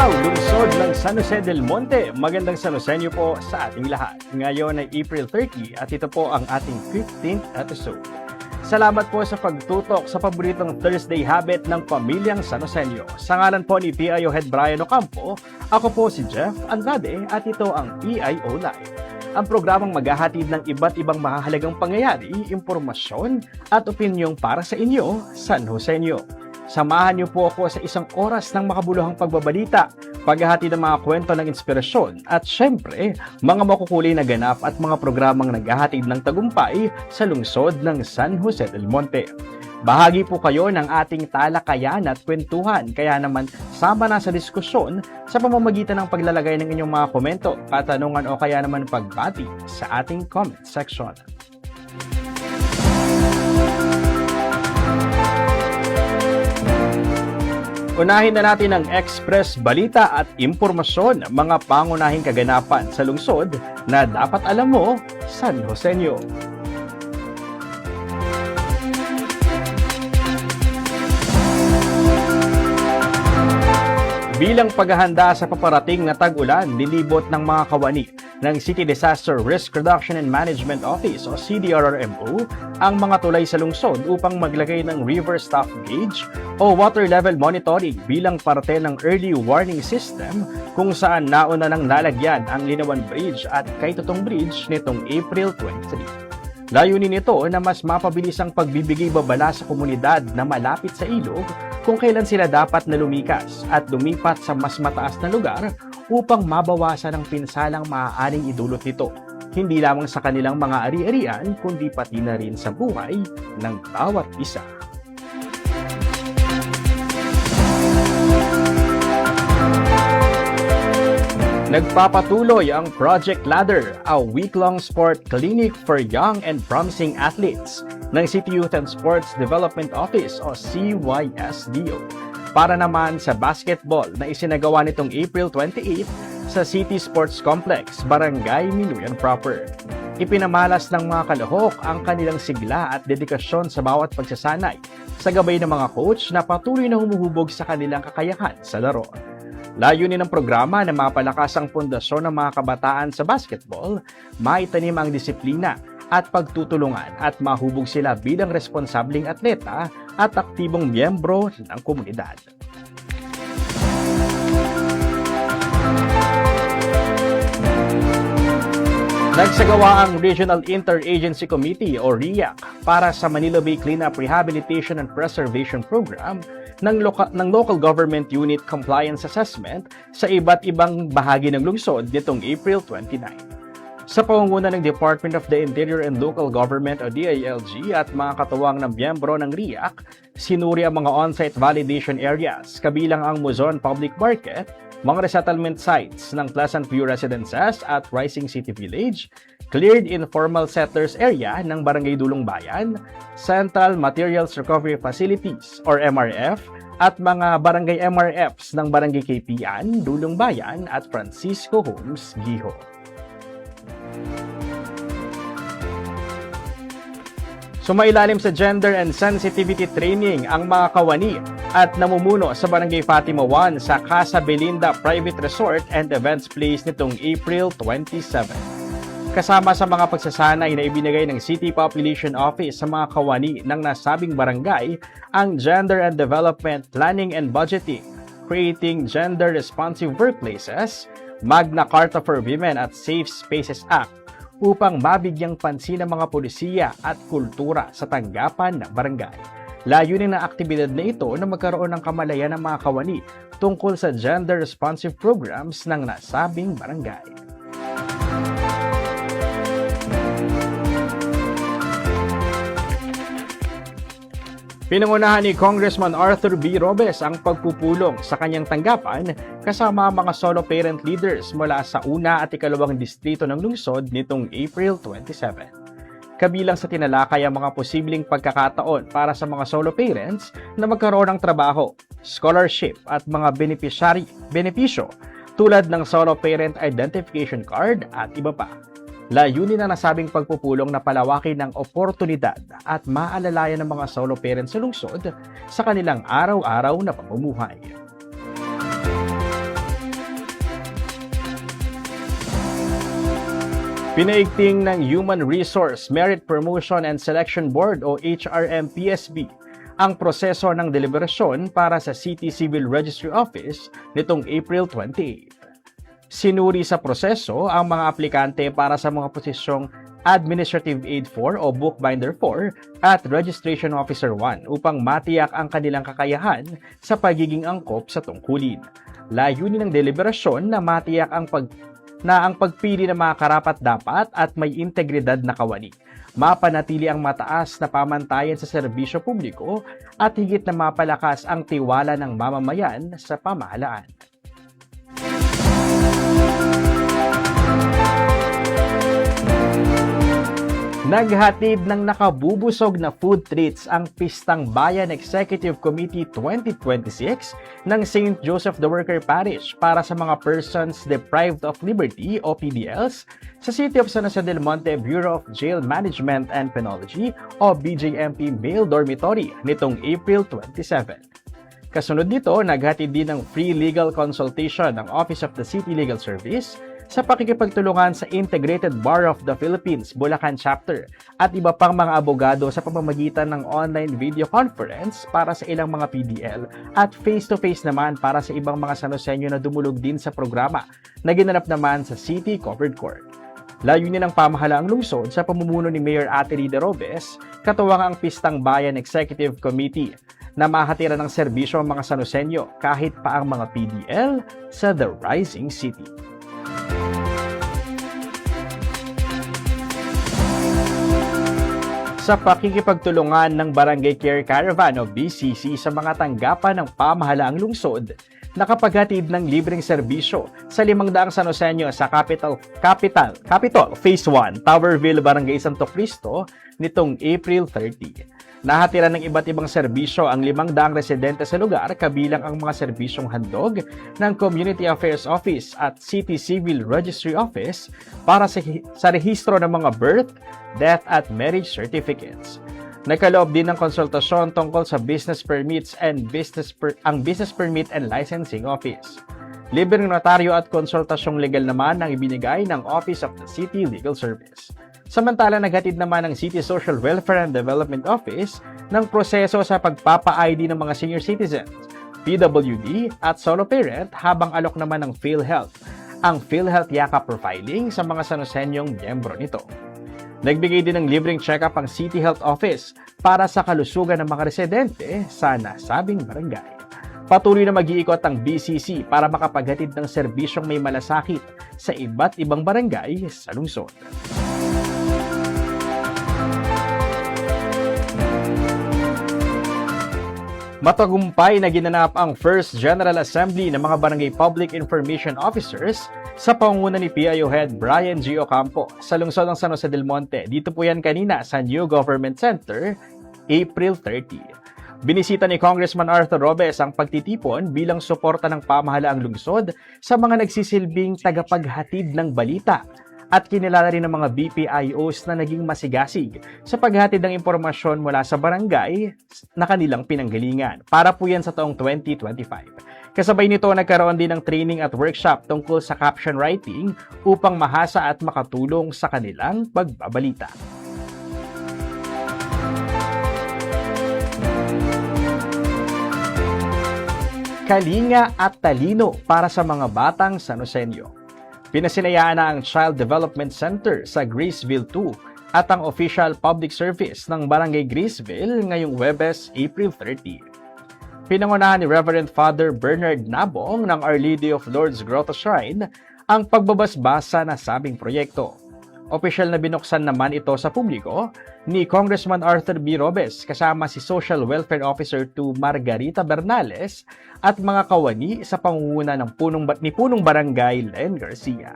araw, lungsod ng San Jose del Monte. Magandang San Joseño po sa ating lahat. Ngayon ay April 30 at ito po ang ating 15th episode. Salamat po sa pagtutok sa paboritong Thursday habit ng pamilyang San Joseño. Sa ngalan po ni PIO Head Brian Ocampo, ako po si Jeff Andrade at ito ang PIO Live. Ang programang maghahatid ng iba't ibang mahahalagang pangyayari, impormasyon at opinyong para sa inyo, San Joseño. Samahan niyo po ako sa isang oras ng makabuluhang pagbabalita, paghahati ng mga kwento ng inspirasyon at syempre, mga makukulay na ganap at mga programang naghahatid ng tagumpay sa lungsod ng San Jose del Monte. Bahagi po kayo ng ating talakayan at kwentuhan, kaya naman sama na sa diskusyon sa pamamagitan ng paglalagay ng inyong mga komento, katanungan o kaya naman pagbati sa ating comment section. Unahin na natin ang Express Balita at Impormasyon, mga pangunahing kaganapan sa lungsod na dapat alam mo, San Joseño. Bilang paghahanda sa paparating na tag-ulan, nilibot ng mga kawani ng City Disaster Risk Reduction and Management Office o CDRRMO ang mga tulay sa lungsod upang maglagay ng river stop gauge o water level monitoring bilang parte ng early warning system kung saan nauna nang nalagyan ang Linawan Bridge at Kaitutong Bridge nitong April 23. Layunin nito na mas mapabilis ang pagbibigay babala sa komunidad na malapit sa ilog kung kailan sila dapat na lumikas at lumipat sa mas mataas na lugar upang mabawasan ang pinsalang maaaring idulot nito, hindi lamang sa kanilang mga ari-arian kundi pati na rin sa buhay ng bawat isa. Nagpapatuloy ang Project Ladder, a week-long sport clinic for young and promising athletes ng City Youth and Sports Development Office o CYSDO para naman sa basketball na isinagawa nitong April 28 sa City Sports Complex, Barangay Minuyan Proper. Ipinamalas ng mga kalahok ang kanilang sigla at dedikasyon sa bawat pagsasanay sa gabay ng mga coach na patuloy na humuhubog sa kanilang kakayahan sa laro. Layunin ng programa na mapalakas ang pundasyon ng mga kabataan sa basketball, maitanim ang disiplina at pagtutulungan at mahubog sila bilang responsableng atleta at aktibong miyembro ng komunidad. Nagsagawa ang Regional Interagency Committee o RIAC para sa Manila Bay Cleanup Rehabilitation and Preservation Program ng Local Government Unit Compliance Assessment sa iba't ibang bahagi ng lungsod nitong April 29. Sa pangunguna ng Department of the Interior and Local Government o DILG at mga katuwang ng miyembro ng RIAC, sinuri ang mga on-site validation areas kabilang ang Muzon Public Market, mga resettlement sites ng Pleasant View Residences at Rising City Village, cleared informal settlers area ng Barangay Dulong Bayan, Central Materials Recovery Facilities or MRF, at mga barangay MRFs ng Barangay Kaypian, Dulong Bayan at Francisco Homes, Giho. Sumailalim sa gender and sensitivity training ang mga kawani at namumuno sa Barangay Fatima 1 sa Casa Belinda Private Resort and Events Place nitong April 27. Kasama sa mga pagsasanay na ibinigay ng City Population Office sa mga kawani ng nasabing barangay ang Gender and Development Planning and Budgeting, Creating Gender-Responsive Workplaces, Magna Carta for Women at Safe Spaces Act upang mabigyang pansin ng mga pulisiya at kultura sa tanggapan ng barangay. Layunin ng aktibidad na ito na magkaroon ng kamalayan ng mga kawani tungkol sa gender-responsive programs ng nasabing barangay. Pinangunahan ni Congressman Arthur B. Robes ang pagpupulong sa kanyang tanggapan kasama ang mga solo parent leaders mula sa una at ikalawang distrito ng lungsod nitong April 27. Kabilang sa tinalakay ang mga posibleng pagkakataon para sa mga solo parents na magkaroon ng trabaho, scholarship at mga benepisyo tulad ng Solo Parent Identification Card at iba pa. Layunin na nasabing pagpupulong na palawakin ng oportunidad at maalalayan ng mga solo parents sa lungsod sa kanilang araw-araw na pamumuhay. Pinaigting ng Human Resource Merit Promotion and Selection Board o HRM-PSB ang proseso ng deliberasyon para sa City Civil Registry Office nitong April 28. Sinuri sa proseso ang mga aplikante para sa mga posisyong Administrative Aid 4 o Bookbinder 4 at Registration Officer 1 upang matiyak ang kanilang kakayahan sa pagiging angkop sa tungkulin. Layunin ng deliberasyon na matiyak ang pagpili ng mga karapat-dapat at may integridad na kawani. Mapanatili ang mataas na pamantayan sa serbisyo publiko at higit na mapalakas ang tiwala ng mamamayan sa pamahalaan. Naghatid ng nakabubusog na food treats ang Pistang Bayan Executive Committee 2026 ng St. Joseph the Worker Parish para sa mga persons deprived of liberty o PDLs sa City of San Jose del Monte Bureau of Jail Management and Penology o BJMP Male Dormitory nitong April 27. Kasunod nito, naghatid din ng free legal consultation ng Office of the City Legal Service sa pakikipagtulungan sa Integrated Bar of the Philippines, Bulacan Chapter at iba pang mga abogado sa pamamagitan ng online video conference para sa ilang mga PDL at face-to-face naman para sa ibang mga Sanosenyo na dumulog din sa programa na ginanap naman sa City Covered Court. Layunin ng pamahalaang lungsod sa pamumuno ni Mayor Ate Rida Robes, katuwang ang Pistang Bayan Executive Committee na mahatira ng serbisyo ang mga Sanosenyo kahit pa ang mga PDL sa The Rising City. Sa pakikipagtulungan ng Barangay Care Caravan o BCC sa mga tanggapan ng pamahalaang lungsod, nakapaghatid ng libreng serbisyo sa 500 Sanosenyo sa Capitol Phase 1, Towerville, Barangay Santo Cristo nitong April 30. Nahatira ng iba't ibang serbisyo ang 500 residente sa lugar kabilang ang mga serbisyong handog ng Community Affairs Office at City Civil Registry Office para sa rehistro ng mga birth, death at marriage certificates. Nagkaloob din ng konsultasyon tungkol sa business permits and Business Permit and Licensing Office. Libreng notaryo at konsultasyong legal naman ang ibinigay ng Office of the City Legal Service. Samantala, naghatid naman ng City Social Welfare and Development Office ng proseso sa pagpapa-ID ng mga senior citizens, PWD at solo parent habang alok naman ng PhilHealth, ang PhilHealth Yakap Profiling sa mga Sanosenyong miyembro nito. Nagbigay din ng libreng check-up ang City Health Office para sa kalusugan ng mga residente sa nasabing barangay. Patuloy na mag-iikot ang BCC para makapaghatid ng serbisyong may malasakit sa iba't ibang barangay sa lungsod. Matagumpay na ginanap ang First General Assembly ng mga Barangay Public Information Officers sa pangunguna ni PIO Head Brian G. Ocampo sa lungsod ng San Jose del Monte. Dito po yan kanina sa New Government Center, April 30. Binisita ni Congressman Arthur Robes ang pagtitipon bilang suporta ng pamahalaang lungsod sa mga nagsisilbing tagapaghatid ng balita at kinilala rin ng mga BPIOs na naging masigasig sa paghatid ng impormasyon mula sa barangay na kanilang pinanggalingan. Para po yan sa taong 2025. Kasabay nito, nagkaroon din ng training at workshop tungkol sa caption writing upang mahasa at makatulong sa kanilang pagbabalita. Kalinga at talino para sa mga batang Sanosenyo. Pinasinayaan na ang Child Development Center sa Graceville 2 at ang official public service ng Barangay Graceville ngayong Huwebes, April 30. Pinangunahan ni Reverend Father Bernard Nabong ng Our Lady of Lourdes Grotto Shrine ang pagbabasbasa na sabing proyekto. Opisyal na binuksan naman ito sa publiko ni Congressman Arthur B. Robes kasama si Social Welfare Officer 2 Margarita Bernales at mga kawani sa pangunguna ng punong barangay Len Garcia.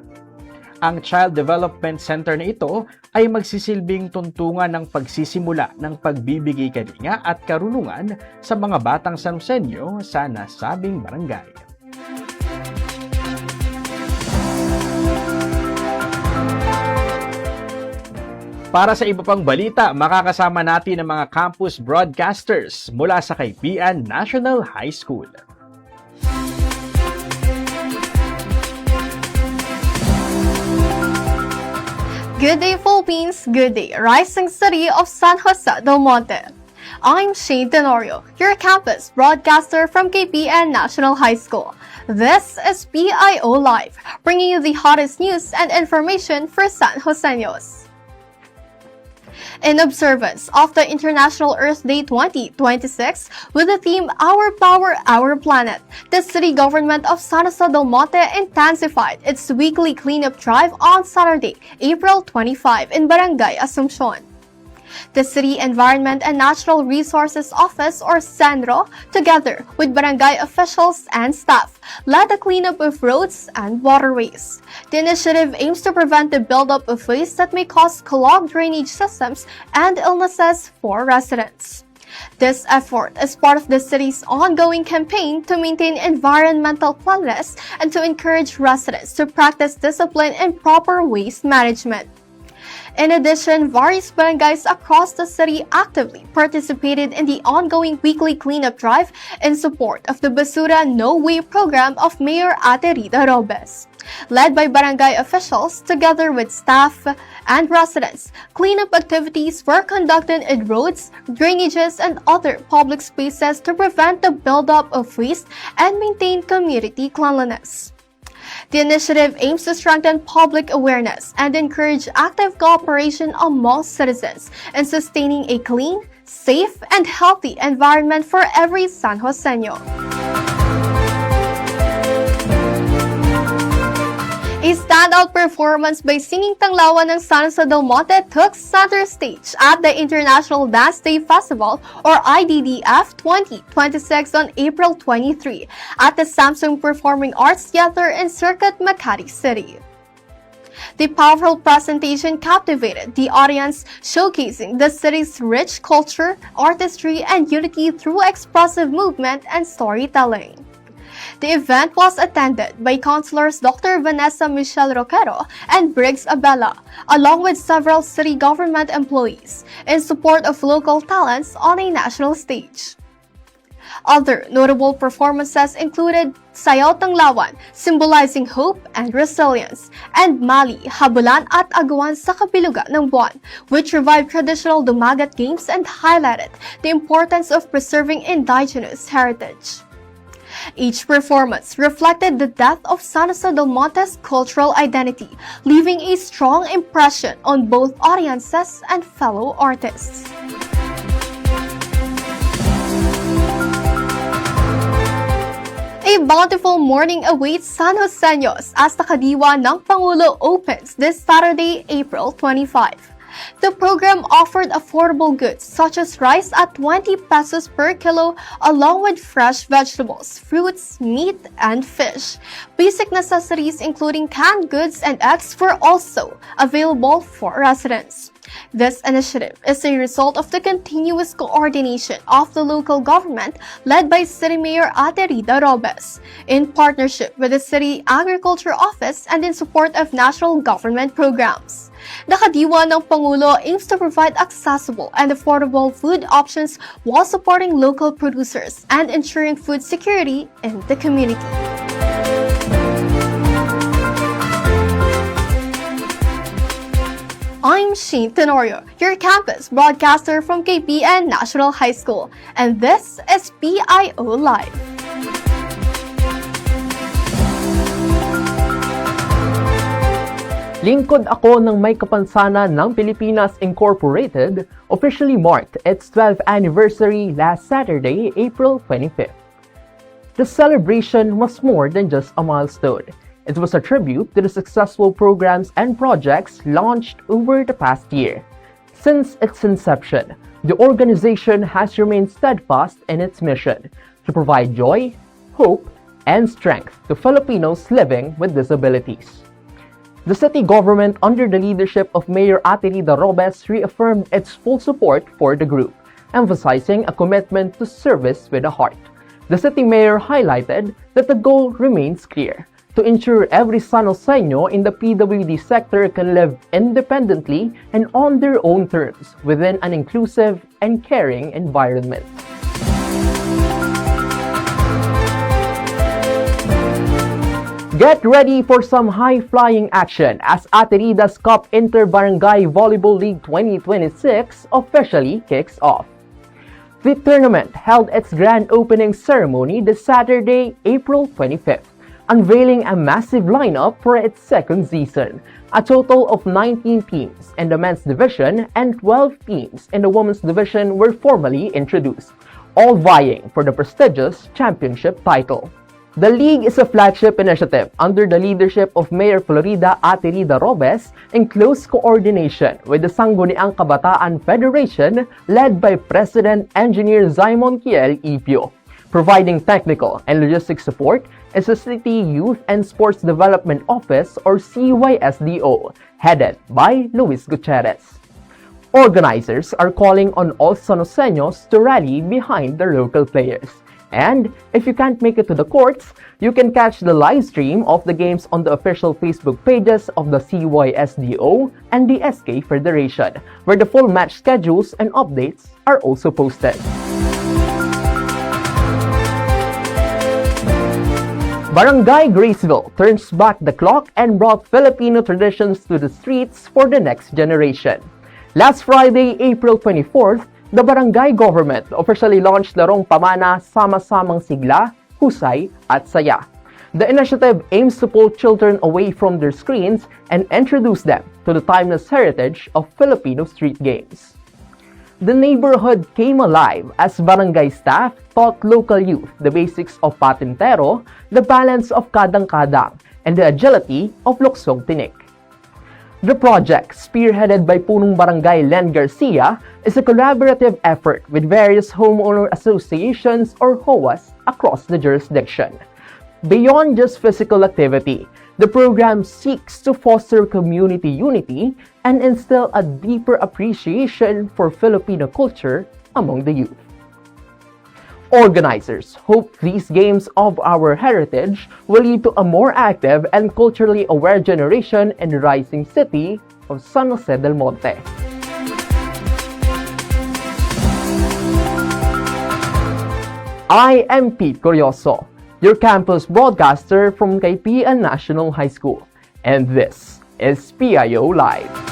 Ang Child Development Center na ito ay magsisilbing tuntungan ng pagsisimula ng pagbibigay kalinga at karunungan sa mga batang Sanosenyo sa nasabing barangay. Para sa iba pang balita, makakasama natin ang mga campus broadcasters mula sa Kaipian National High School. Good day, Philippines! Good day, rising city of San Jose del Monte. I'm Shane Tenorio, your campus broadcaster from KPN National High School. This is PIO Live, bringing you the hottest news and information for San Joseños. In observance of the International Earth Day 2026, with the theme Our Power, Our Planet, the city government of San Jose del Monte intensified its weekly cleanup drive on Saturday, April 25 in Barangay Asuncion. The City Environment and Natural Resources Office or CENRO, together with barangay officials and staff, led the cleanup of roads and waterways. The initiative aims to prevent the buildup of waste that may cause clogged drainage systems and illnesses for residents. This effort is part of the city's ongoing campaign to maintain environmental cleanliness and to encourage residents to practice discipline and proper waste management. In addition, various barangays across the city actively participated in the ongoing weekly cleanup drive in support of the Basura No Way program of Mayor Ate Rita Robes. Led by barangay officials together with staff and residents, cleanup activities were conducted in roads, drainages, and other public spaces to prevent the buildup of waste and maintain community cleanliness. The initiative aims to strengthen public awareness and encourage active cooperation among citizens in sustaining a clean, safe, and healthy environment for every San Joseño. A standout performance by Singing Tanglawan ng San Jose del Monte took center stage at the International Dance Day Festival or IDDF 2026 on April 23 at the Samsung Performing Arts Theater in Circuit, Makati City. The powerful presentation captivated the audience, showcasing the city's rich culture, artistry, and unity through expressive movement and storytelling. The event was attended by Councilors Dr. Vanessa Michelle Roquero and Briggs Abella, along with several city government employees, in support of local talents on a national stage. Other notable performances included Sayaw Tanglawan, symbolizing hope and resilience, and Mali, Habulan at Agawan sa Kabilugan ng Buwan, which revived traditional Dumagat games and highlighted the importance of preserving indigenous heritage. Each performance reflected the depth of San Jose del Monte's cultural identity, leaving a strong impression on both audiences and fellow artists. A bountiful morning awaits San Joseños as the Kadiwa ng Pangulo opens this Saturday, April 25. The program offered affordable goods such as rice at 20 pesos per kilo along with fresh vegetables, fruits, meat, and fish. Basic necessities including canned goods and eggs were also available for residents. This initiative is a result of the continuous coordination of the local government led by City Mayor Ate Rita Robes, in partnership with the City Agriculture Office and in support of national government programs. The Kadiwa ng Pangulo aims to provide accessible and affordable food options while supporting local producers and ensuring food security in the community. I'm Shane Tenorio, your campus broadcaster from KPN National High School, and this is PIO Live. Lingkod Ako ng May Kapansanan ng Pilipinas Incorporated officially marked its 12th anniversary last Saturday, April 25th. The celebration was more than just a milestone. It was a tribute to the successful programs and projects launched over the past year. Since its inception, the organization has remained steadfast in its mission to provide joy, hope, and strength to Filipinos living with disabilities. The city government, under the leadership of Mayor Ate Rita Robes, reaffirmed its full support for the group, emphasizing a commitment to service with a heart. The city mayor highlighted that the goal remains clear: to ensure every San Joseño in the PWD sector can live independently and on their own terms within an inclusive and caring environment. Get ready for some high-flying action as Ateridas Cup Inter-Barangay Volleyball League 2026 officially kicks off. The tournament held its grand opening ceremony this Saturday, April 25th, unveiling a massive lineup for its second season. A total of 19 teams in the men's division and 12 teams in the women's division were formally introduced, all vying for the prestigious championship title. The league is a flagship initiative under the leadership of Mayor Florida Aterida Robes in close coordination with the Sangguniang Kabataan Federation led by President Engineer Simon Kiel Ipio. Providing technical and logistic support is the City Youth and Sports Development Office or CYSDO, headed by Luis Gutierrez. Organizers are calling on all San Joseños to rally behind their local players. And if you can't make it to the courts, you can catch the live stream of the games on the official Facebook pages of the CYSDO and the SK Federation, where the full match schedules and updates are also posted. Barangay Graceville turns back the clock and brought Filipino traditions to the streets for the next generation. Last Friday, April 24th, the barangay government officially launched Larong Pamana Sama-Samang Sigla, Husay at Saya. The initiative aims to pull children away from their screens and introduce them to the timeless heritage of Filipino street games. The neighborhood came alive as barangay staff taught local youth the basics of patintero, the balance of kadang-kadang, and the agility of luksong tinik. The project, spearheaded by Punong Barangay Len Garcia, is a collaborative effort with various homeowner associations or HOAs across the jurisdiction. Beyond just physical activity, the program seeks to foster community unity and instill a deeper appreciation for Filipino culture among the youth. Organizers hope these games of our heritage will lead to a more active and culturally aware generation in the rising city of San Jose del Monte. I am Pete Curioso, your campus broadcaster from Kaipian National High School, and this is PIO Live.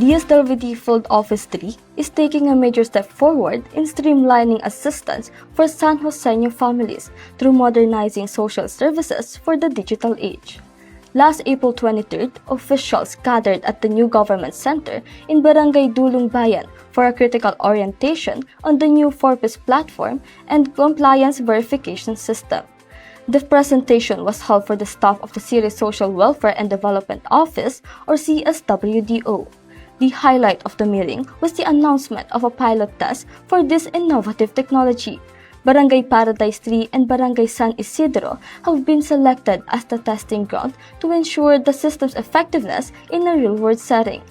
DSWD Field Office 3 is taking a major step forward in streamlining assistance for San Joseño families through modernizing social services for the digital age. Last April 23rd, officials gathered at the new government center in Barangay Dulong Bayan for a critical orientation on the new Forpis platform and compliance verification system. The presentation was held for the staff of the City Social Welfare and Development Office or CSWDO. The highlight of the meeting was the announcement of a pilot test for this innovative technology. Barangay Paradise 3 and Barangay San Isidro have been selected as the testing ground to ensure the system's effectiveness in a real-world setting.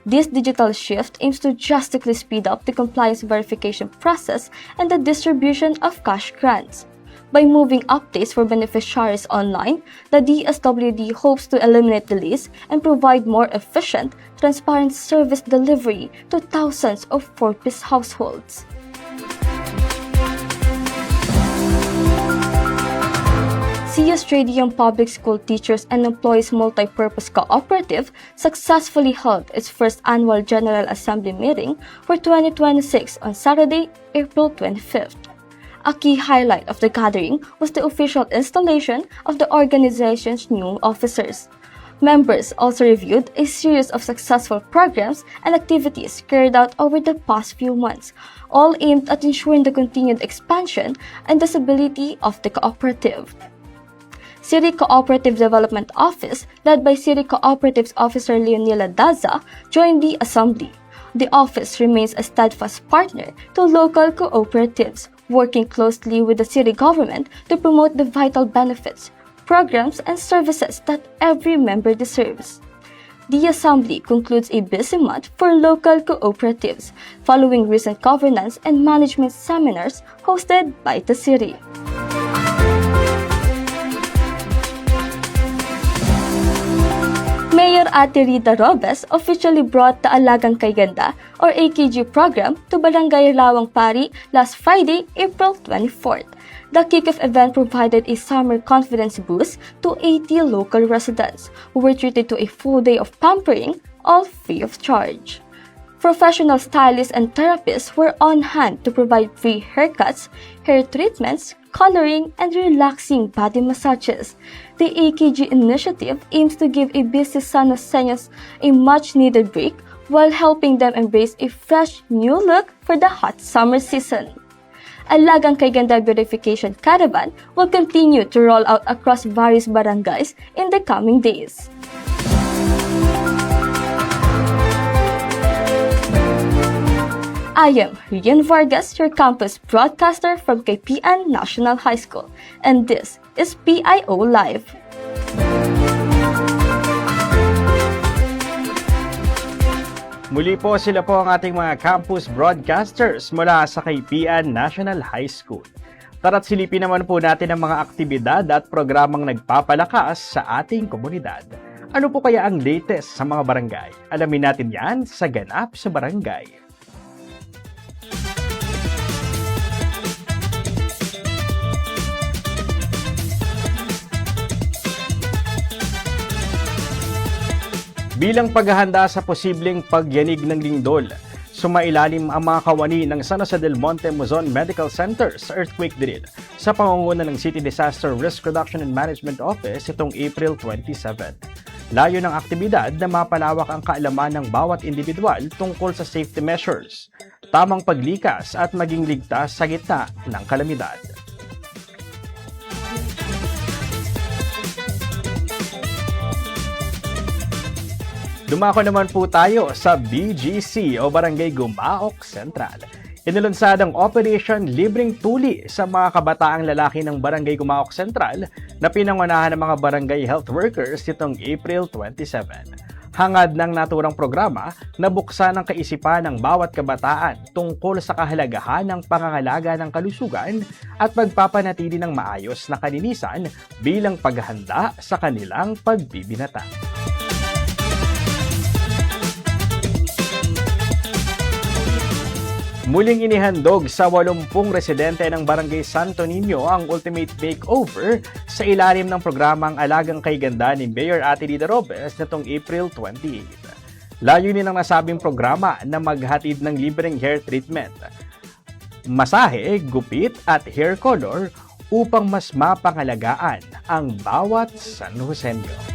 This digital shift aims to drastically speed up the compliance verification process and the distribution of cash grants. By moving updates for beneficiaries online, the DSWD hopes to eliminate delays and provide more efficient, transparent service delivery to thousands of Forpis households. CS Tradium Public School Teachers and Employees Multipurpose Cooperative successfully held its first annual General Assembly meeting for 2026 on Saturday, April 25th. A key highlight of the gathering was the official installation of the organization's new officers. Members also reviewed a series of successful programs and activities carried out over the past few months, all aimed at ensuring the continued expansion and the stability of the cooperative. City Cooperative Development Office, led by City Cooperatives Officer Leonila Daza, joined the assembly. The office remains a steadfast partner to local cooperatives, working closely with the city government to promote the vital benefits, programs, and services that every member deserves. The assembly concludes a busy month for local cooperatives, following recent governance and management seminars hosted by the city. Mayor Mayor Ate Rita Robes officially brought the Alagang Kay Ganda or AKG program to Barangay Lawang Pari last Friday, April 24th. The kickoff event provided a summer confidence boost to 80 local residents who were treated to a full day of pampering, all free of charge. Professional stylists and therapists were on hand to provide free haircuts, hair treatments, coloring, and relaxing body massages. The AKG initiative aims to give a busy San Joseños a much-needed break while helping them embrace a fresh new look for the hot summer season. Alagang Kay Ganda Beautification Caravan will continue to roll out across various barangays in the coming days. I am Rian Vargas, your campus broadcaster from KPN National High School, and this is PIO Live. Muli po sila po ang ating mga campus broadcasters mula sa KPN National High School. Tara't silipin naman po natin ang mga aktibidad at programang nagpapalakas sa ating komunidad. Ano po kaya ang latest sa mga barangay? Alamin natin yan sa Ganap sa Barangay. Bilang paghahanda sa posibleng pagyanig ng lindol, sumailalim ang mga kawani ng San Jose del Monte Luzon Medical Center sa earthquake drill sa pangunguna ng City Disaster Risk Reduction and Management Office itong April 27. Layo ng aktibidad na mapalawak ang kaalaman ng bawat individual tungkol sa safety measures, tamang paglikas at maging ligtas sa gitna ng kalamidad. Dumako naman po tayo sa BGC o Barangay Gumaok Central. Inilunsad ang Operation Libreng Tuli sa mga kabataang lalaki ng Barangay Gumaok Central na pinangunahan ng mga barangay health workers nitong April 27. Hangad ng naturang programa na buksan ang kaisipan ng bawat kabataan tungkol sa kahalagahan ng pangangalaga ng kalusugan at pagpapanatili ng maayos na kalinisan bilang paghahanda sa kanilang pagbibinata. Muling inihandog sa 80 residente ng Barangay Santo Niño ang ultimate makeover sa ilalim ng programang Alagang Kay Ganda ni Mayor Ate Rita Robes nitong April 28. Layunin ng nasabing programa na maghatid ng libreng hair treatment, masahe, gupit at hair color upang mas mapangalagaan ang bawat San Joseño.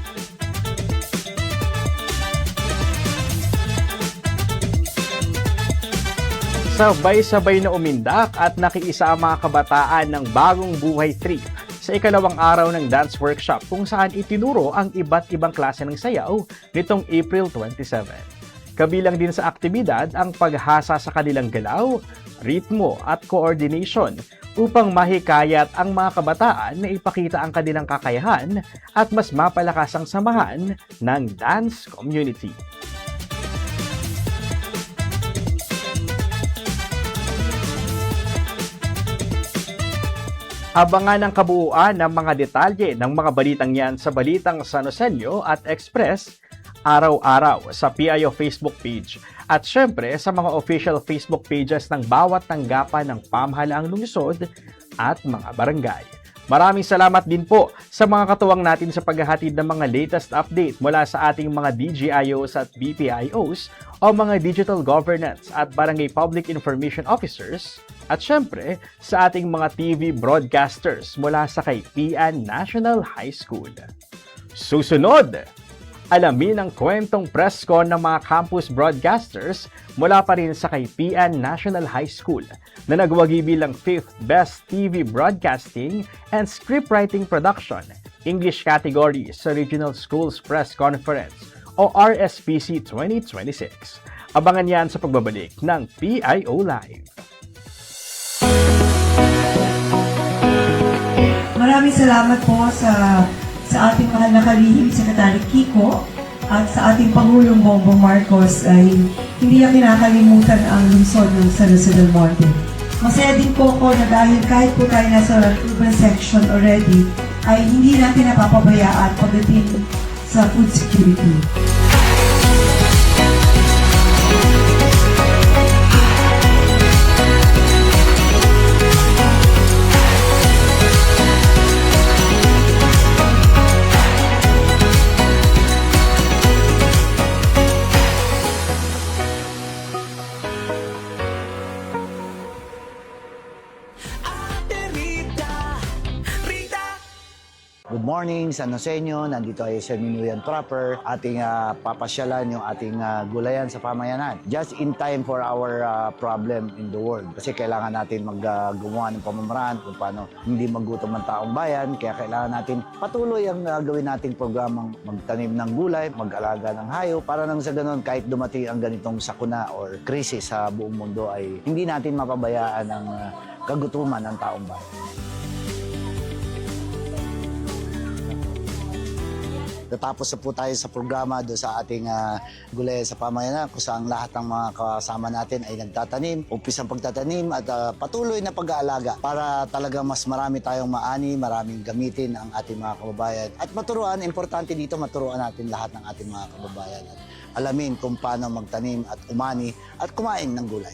Sabay-sabay na umindak at nakiisa ang mga kabataan ng Bagong Buhay Trip sa ikalawang araw ng dance workshop kung saan itinuro ang iba't ibang klase ng sayaw nitong April 27. Kabilang din sa aktibidad ang paghasa sa kanilang galaw, ritmo at coordination upang mahikayat ang mga kabataan na ipakita ang kanilang kakayahan at mas mapalakas ang samahan ng dance community. Abangan ang kabuuan ng mga detalye ng mga balitang yan sa Balitang San Joseño at Express araw-araw sa PIO Facebook page at syempre sa mga official Facebook pages ng bawat tanggapan ng pamahalaang lungsod at mga barangay. Maraming salamat din po sa mga katuwang natin sa paghahatid ng mga latest update mula sa ating mga DGIOs at BPIOs o mga Digital Governance at Barangay Public Information Officers at syempre sa ating mga TV broadcasters mula sa KPN National High School. Susunod, alamin ang kwentong press con ng mga campus broadcasters mula pa rin sa KPN National High School na nagwagi bilang 5th Best TV Broadcasting and Scriptwriting Production English category sa Regional Schools Press Conference o RSPC 2026. Abangan yan sa pagbabalik ng PIO Live. Maraming salamat po sa ating mahal na kalihim, Secretary Kiko, at sa ating Pangulong Bongbong Marcos ay hindi niya kinakalimutan ang lungsod ng San Jose del Monte. Masaya din po ako na dahil kahit po tayo nasa urban section already, ay hindi natin napapabayaan pagdating sa food security. morning, San Joseño. Nandito ay Sir Minuyan Proper. Ating papasyalan yung ating gulayan sa pamayanan. Just in time for our problem in the world. Kasi kailangan natin gumawa ng pamamaraan kung paano hindi magutom ang taong bayan. Kaya kailangan natin patuloy ang gawin nating programang magtanim ng gulay, mag-alaga ng hayop, para nang sa ganun, kahit dumating ang ganitong sakuna or krisis sa buong mundo, ay hindi natin mapabayaan ang kagutuman ng taong bayan. Natapos na po tayo sa programa doon sa ating gulay sa pamayanan, kung saan lahat ng mga kasama natin ay nagtatanim, umpisang pagtatanim at patuloy na pag-aalaga para talagang mas marami tayong maani, maraming gamitin ang ating mga kababayan. At maturuan, importante dito maturuan natin lahat ng ating mga kababayan at alamin kung paano magtanim at umani at kumain ng gulay.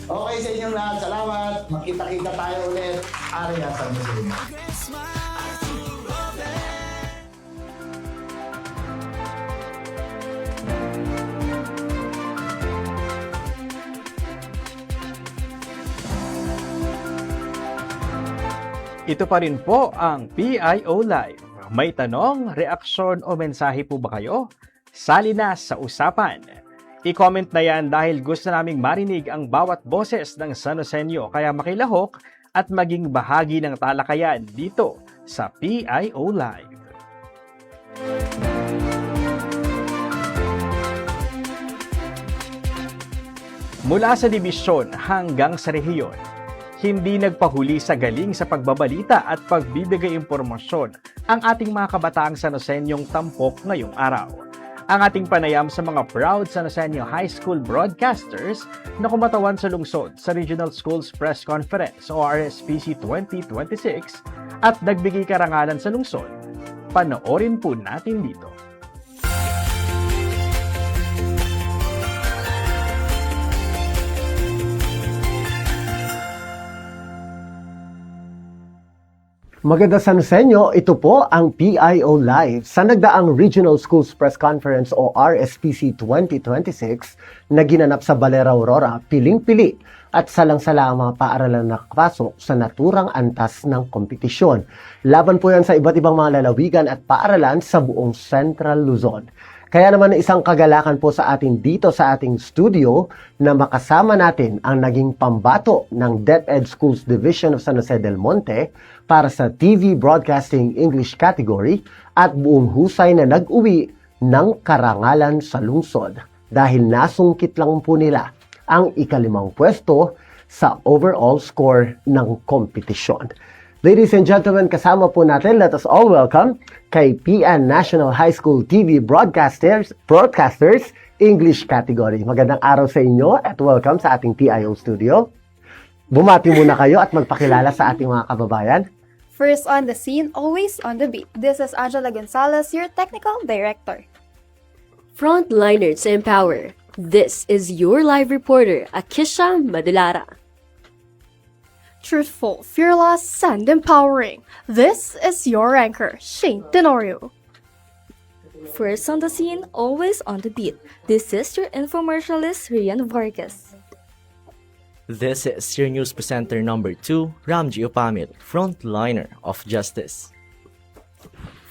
Okay sa inyong lahat. Salamat. Magkita-kita tayo ulit. Area San Joseño. Ito pa rin po ang PIO Live. May tanong, reaksyon o mensahe po ba kayo? Sali na sa usapan. I-comment na yan dahil gusto naming marinig ang bawat boses ng San Joseño, kaya makilahok at maging bahagi ng talakayan dito sa PIO Live. Mula sa dibisyon hanggang sa rehiyon, hindi nagpahuli sa galing sa pagbabalita at pagbibigay impormasyon ang ating mga kabataang San Joseñong tampok ngayong araw. Ang ating panayam sa mga proud San Joseño High School broadcasters na kumatawan sa lungsod sa Regional Schools Press Conference o RSPC 2026 at nagbigay karangalan sa lungsod. Panoorin po natin dito. Maganda San Joseño, ito po ang PIO Live sa nagdaang Regional Schools Press Conference o RSPC 2026 na ginanap sa Balera Aurora, piling-pili at salang-sala ang mga paaralan na nakapasok sa naturang antas ng kompetisyon. Laban po yan sa iba't ibang mga lalawigan at paaralan sa buong Central Luzon. Kaya naman isang kagalakan po sa atin dito sa ating studio na makasama natin ang naging pambato ng DepEd Schools Division of San Jose del Monte para sa TV Broadcasting English category at buong husay na nag-uwi ng karangalan sa lungsod dahil nasungkit lang po nila ang ika-5 pwesto sa overall score ng kompetisyon. Ladies and gentlemen, kasama po natin, let us all welcome kay PN National High School TV Broadcasters English category. Magandang araw sa inyo at welcome sa ating PIO studio. Bumati muna kayo at magpakilala sa ating mga kababayan. First on the scene, always on the beat. This is Angela Gonzalez, your technical director. Frontliners Empower. This is your live reporter, Akisha Madulara. Truthful, fearless, and empowering. This is your anchor, Shane Tenorio. First on the scene, always on the beat. This is your infomercialist, Rian Vargas. This is your news presenter number 2, Ramji Opamit, frontliner of justice.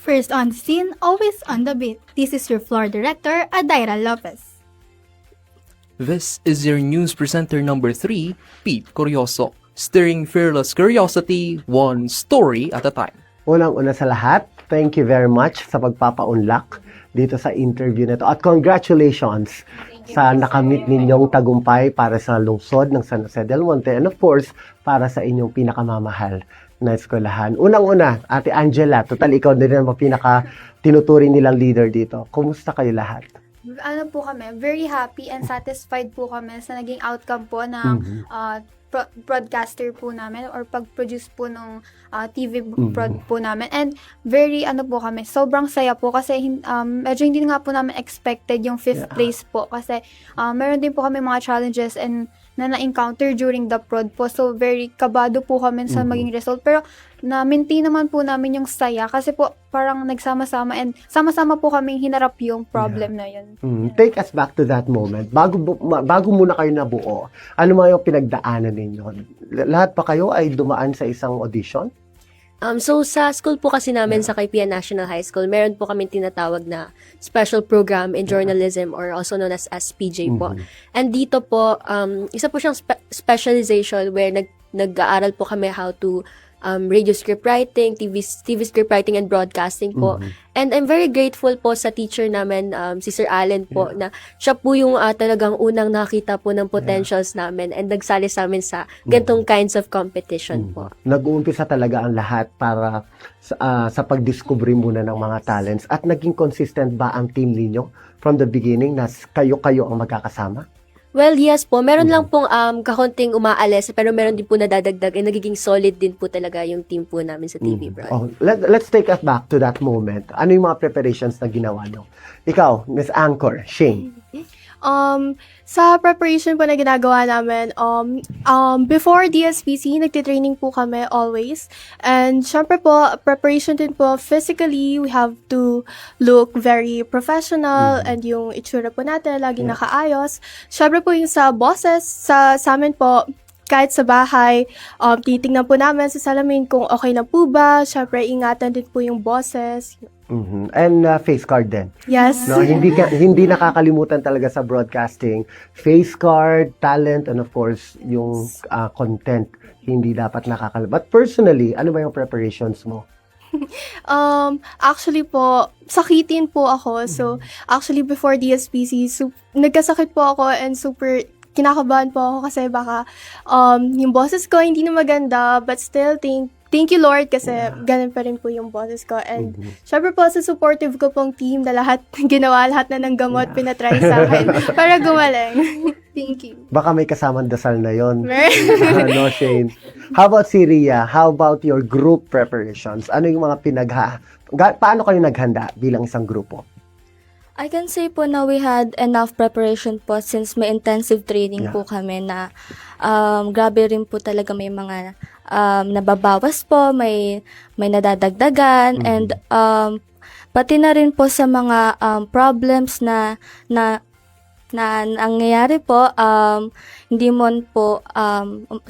First on the scene, always on the beat. This is your floor director, Adaira Lopez. This is your news presenter number 3, Pete Curioso, stirring fearless curiosity, one story at a time. Unang-una sa lahat, thank you very much sa pagpapaunlak dito sa interview nito. At congratulations sa nakamit ninyong tagumpay para sa lungsod ng San Jose del Monte and of course, para sa inyong pinakamamahal na eskwelahan. Unang-una, Ate Angela, total ikaw din ang pinaka-tinuturing nilang leader dito. Kumusta kayo lahat? Ano po kami, very happy and satisfied po kami sa naging outcome po ng broadcaster po namin or pag-produce po ng TV prod po namin. And very po kami, sobrang saya po kasi medyo hindi nga po namin expected yung 5th place po kasi meron din po kami mga challenges and na na-encounter during the prod po. So very kabado po kami sa maging result. Pero na-maintain naman po namin yung saya kasi po parang nagsama-sama and sama-sama po kaming hinarap yung problem na yun. Take us back to that moment. Bago muna kayo nabuo, ano mga yung pinagdaanan ninyo? Lahat pa kayo ay dumaan sa isang audition? So sa school po kasi namin sa Kaipian National High School, meron po kami tinatawag na special program in journalism or also known as SPJ po. And dito po, isa po siyang specialization where nag-aaral po kami how to radio script writing, TV script writing and broadcasting po. And I'm very grateful po sa teacher namin, si Sir Allen po, na siya po yung talagang unang nakita po ng potentials namin and nagsali sa amin sa gantong kinds of competition po. Nag-uumpisa talaga ang lahat para sa pag-discovery muna ng mga talents at naging consistent ba ang team ninyo from the beginning na kayo-kayo ang magkakasama? Well, yes po. Meron lang pong kakonting umaalis pero meron din po nadadagdag and nagiging solid din po talaga yung team po namin sa TV Broad. Oh, let's take us back to that moment. Ano yung mga preparations na ginawa nyo? Ikaw, Miss Anchor, Shane. Sa preparation po na ginagawa namin, before DSPC, nagtitraining po kami always. And syempre po, preparation din po, physically, we have to look very professional and yung itsura po natin, lagi nakaayos. Syempre po yung sa bosses, sa amin po, kahit sa bahay, titingnan po namin sa salamin kung okay na po ba. Syempre, ingatan din po yung bosses. And face card din. Yes. No, hindi nakakalimutan talaga sa broadcasting. Face card, talent, and of course, yung content. Hindi dapat nakakalimutan. But personally, ano ba yung preparations mo? Actually po, sakitin po ako. So, actually before DSPC, nagkasakit po ako and super kinakabahan po ako kasi baka yung boses ko hindi na maganda, but still thank you Lord kasi ganun pa rin po yung boses ko. And syempre po sa supportive ko pong team na lahat lahat na ng gamot pinatry sa akin para gumaling. Thank you. Baka may kasamang dasal na yon. No, Shane. How about si Rhea? How about your group preparations? Ano yung mga paano kayo naghanda bilang isang grupo? I can say po na we had enough preparation po since may intensive training po kami na grabe rin po talaga may mga nababawas po, may nadadagdagan and pati na rin po sa mga problems na nangyayari po, hindi mo po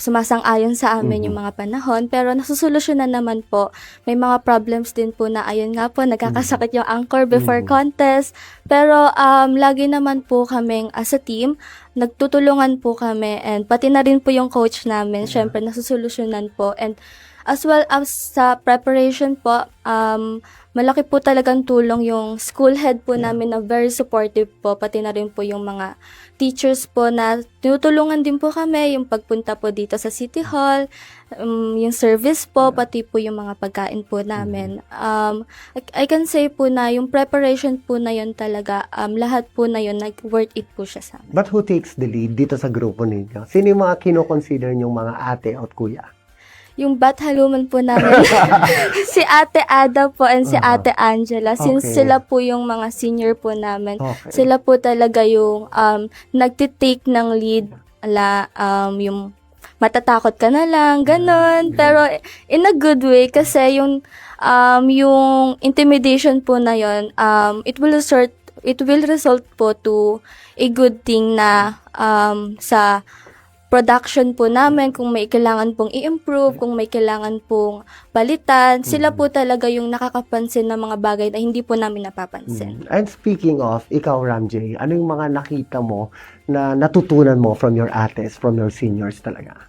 sumasang-ayon sa amin yung mga panahon, pero nasusolusyonan naman po. May mga problems din po na ayun nga po, nagkakasakit yung anchor before contest, pero lagi naman po kaming as a team, nagtutulungan po kami and pati na rin po yung coach namin, syempre nasusolusyonan po and as well as sa preparation po, malaki po talagang tulong yung school head po namin na very supportive po, pati na rin po yung mga teachers po na tinutulungan din po kami, yung pagpunta po dito sa City Hall, yung service po, pati po yung mga pagkain po namin. I can say po na yung preparation po na yun talaga, lahat po na yun, worth it po siya sa amin. But who takes the lead dito sa grupo ninyo? Sino yung mga kino-consider yung mga ate at kuya? Yung bathaluman po namin, si Ate Ada po and si Ate Angela. Since sila po yung mga senior po namin, sila po talaga yung nagtitake ng lead, yung matatakot ka na lang, ganon. Pero in a good way kasi yung intimidation po na yun, it will result po to a good thing na sa production po namin, kung may kailangan pong i-improve, kung may kailangan pong palitan, sila po talaga yung nakakapansin ng mga bagay na hindi po namin napapansin. And speaking of, ikaw Ramjay, ano yung mga nakita mo na natutunan mo from your ates, from your seniors talaga?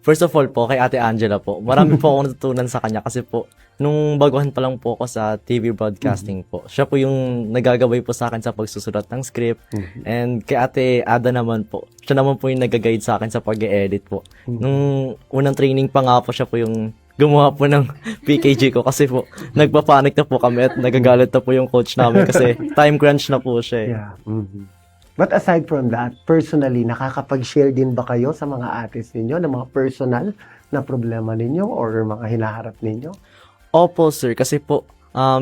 First of all po, kay Ate Angela po, marami po akong natutunan sa kanya kasi po, nung baguhan pa lang po ako sa TV broadcasting po, siya po yung nagagabay po sa akin sa pagsusulat ng script. And kay Ate Ada naman po, siya naman po yung nag-guide sa akin sa pag-edit po. Nung unang training pa nga po, siya po yung gumawa po ng PKG ko kasi po, nagpapanik na po kami at nagagalit na po yung coach namin kasi time crunch na po siya. Yeah. But aside from that, personally, nakakapag-share din ba kayo sa mga ates ninyo ng mga personal na problema ninyo or mga hinaharap ninyo? Opo, sir. Kasi po,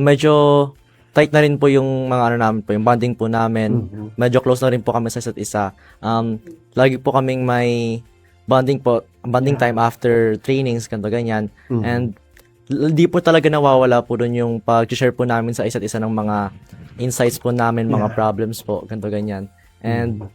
medyo tight na rin po yung mga namin po, yung bonding po namin. Medyo close na rin po kami sa isa't isa. Lagi po kaming may bonding time after trainings, ganito ganyan. And di po talaga nawawala po doon yung pag-share po namin sa isa't isa ng mga insights po namin, mga problems po, ganito ganyan. And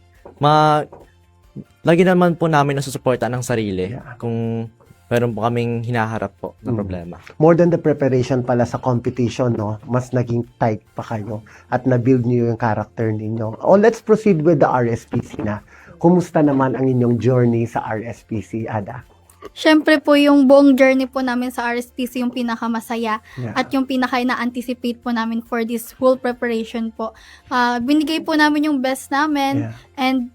lagi naman po namin nasusuporta ng sarili kung meron po kaming hinaharap po na problema. More than the preparation pala sa competition, no? Mas naging tight pa kayo at na-build niyo yung character ninyo. Let's proceed with the RSPC na. Kumusta naman ang inyong journey sa RSPC, Ada? Siyempre po yung buong journey po namin sa RSPC yung pinakamasaya at yung pinaka-na-anticipate po namin for this whole preparation po. Binigay po namin yung best namin and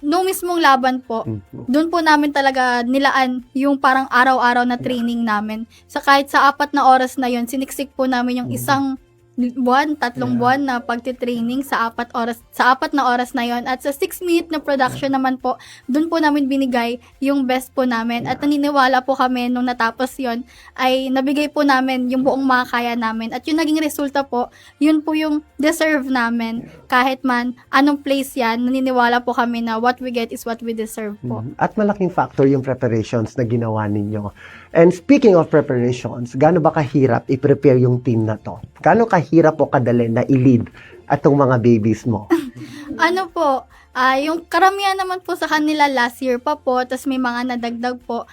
nung mismong laban po, doon po namin talaga nilaan yung parang araw-araw na training namin. Kahit sa 4 na oras na yon, siniksik po namin yung isang buwan, 3 buwan na pagtitraining sa 4 na oras na yon. At sa 6-minute na production naman po, doon po namin binigay yung best po namin. At naniniwala po kami nung natapos yon ay nabigay po namin yung buong makakaya namin. At yung naging resulta po, yun po yung deserve namin. Kahit man anong place yan, naniniwala po kami na what we get is what we deserve po. At malaking factor yung preparations na ginawa ninyo. And speaking of preparations, gaano ba kahirap i-prepare yung team na to? Gaano kahirap o kadali na i-lead atong mga babies mo? Ano po, yung karamihan naman po sa kanila last year pa po, tas may mga nadagdag po.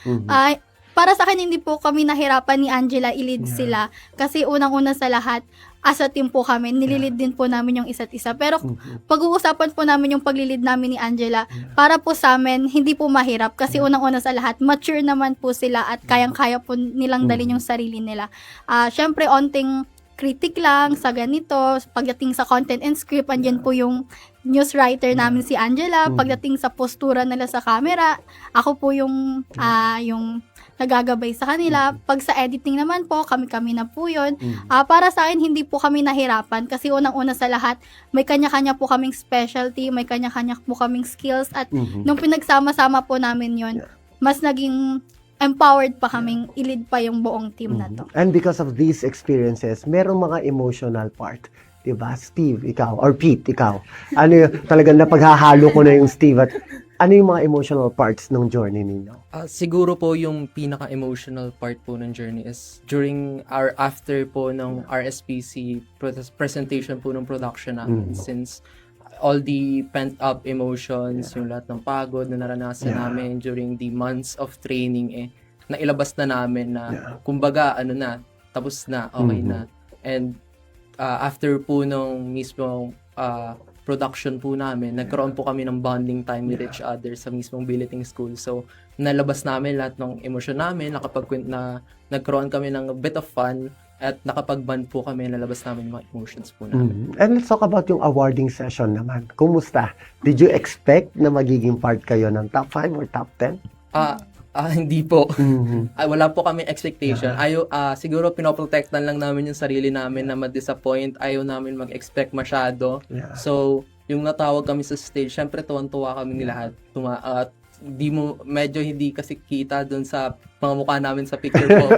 Para sa akin, hindi po kami nahirapan ni Angela i-lead sila. Kasi unang-una sa lahat, as a team po kami, nililid din po namin yung isa't isa. Pero pag-uusapan po namin yung paglilid namin ni Angela, para po sa amin, hindi po mahirap. Kasi unang-una sa lahat, mature naman po sila at kayang-kaya po nilang dalhin yung sarili nila. Syempre, onting critic lang sa ganito. Pagdating sa content and script, andyan po yung news writer namin si Angela. Pagdating sa postura nila sa camera, ako po yung nagagabay sa kanila. Pag sa editing naman po, kami-kami na po yun. Para sa akin, hindi po kami nahirapan kasi unang-una sa lahat, may kanya-kanya po kaming specialty, may kanya-kanya po kaming skills at nung pinagsama-sama po namin yun, mas naging empowered pa kaming i-lead pa yung buong team na to. And because of these experiences, merong mga emotional part. Diba? Steve, ikaw, or Pete, ikaw. Ano yung, talagang napaghahalo ko na yung Steve at ano yung mga emotional parts ng journey ninyo? Siguro po yung pinaka-emotional part po ng journey is during after po ng RSPC presentation po ng production namin. Since all the pent-up emotions, yung lahat ng pagod na naranasan namin during the months of training, nailabas na namin na kumbaga, tapos na, okay na. And after po nung mismong production po namin, nagkaroon po kami ng bonding time with each other sa mismong billeting school. So, nalabas namin lahat ng emosyon namin, nagkaroon kami ng a bit of fun, at nakapag-bond po kami, nalabas namin yung mga emotions po namin. And let's talk about yung awarding session naman. Kumusta? Did you expect na magiging part kayo ng top 5 or top 10? Hindi po. Wala po kami expectation. Siguro pinoprotektan lang namin yung sarili namin na ma-disappoint. Ayaw namin mag-expect masyado. So, yung natawag kami sa stage, syempre tuwan-tuwa kami lahat. Medyo hindi kasi kita dun sa mga mukha namin sa picture po.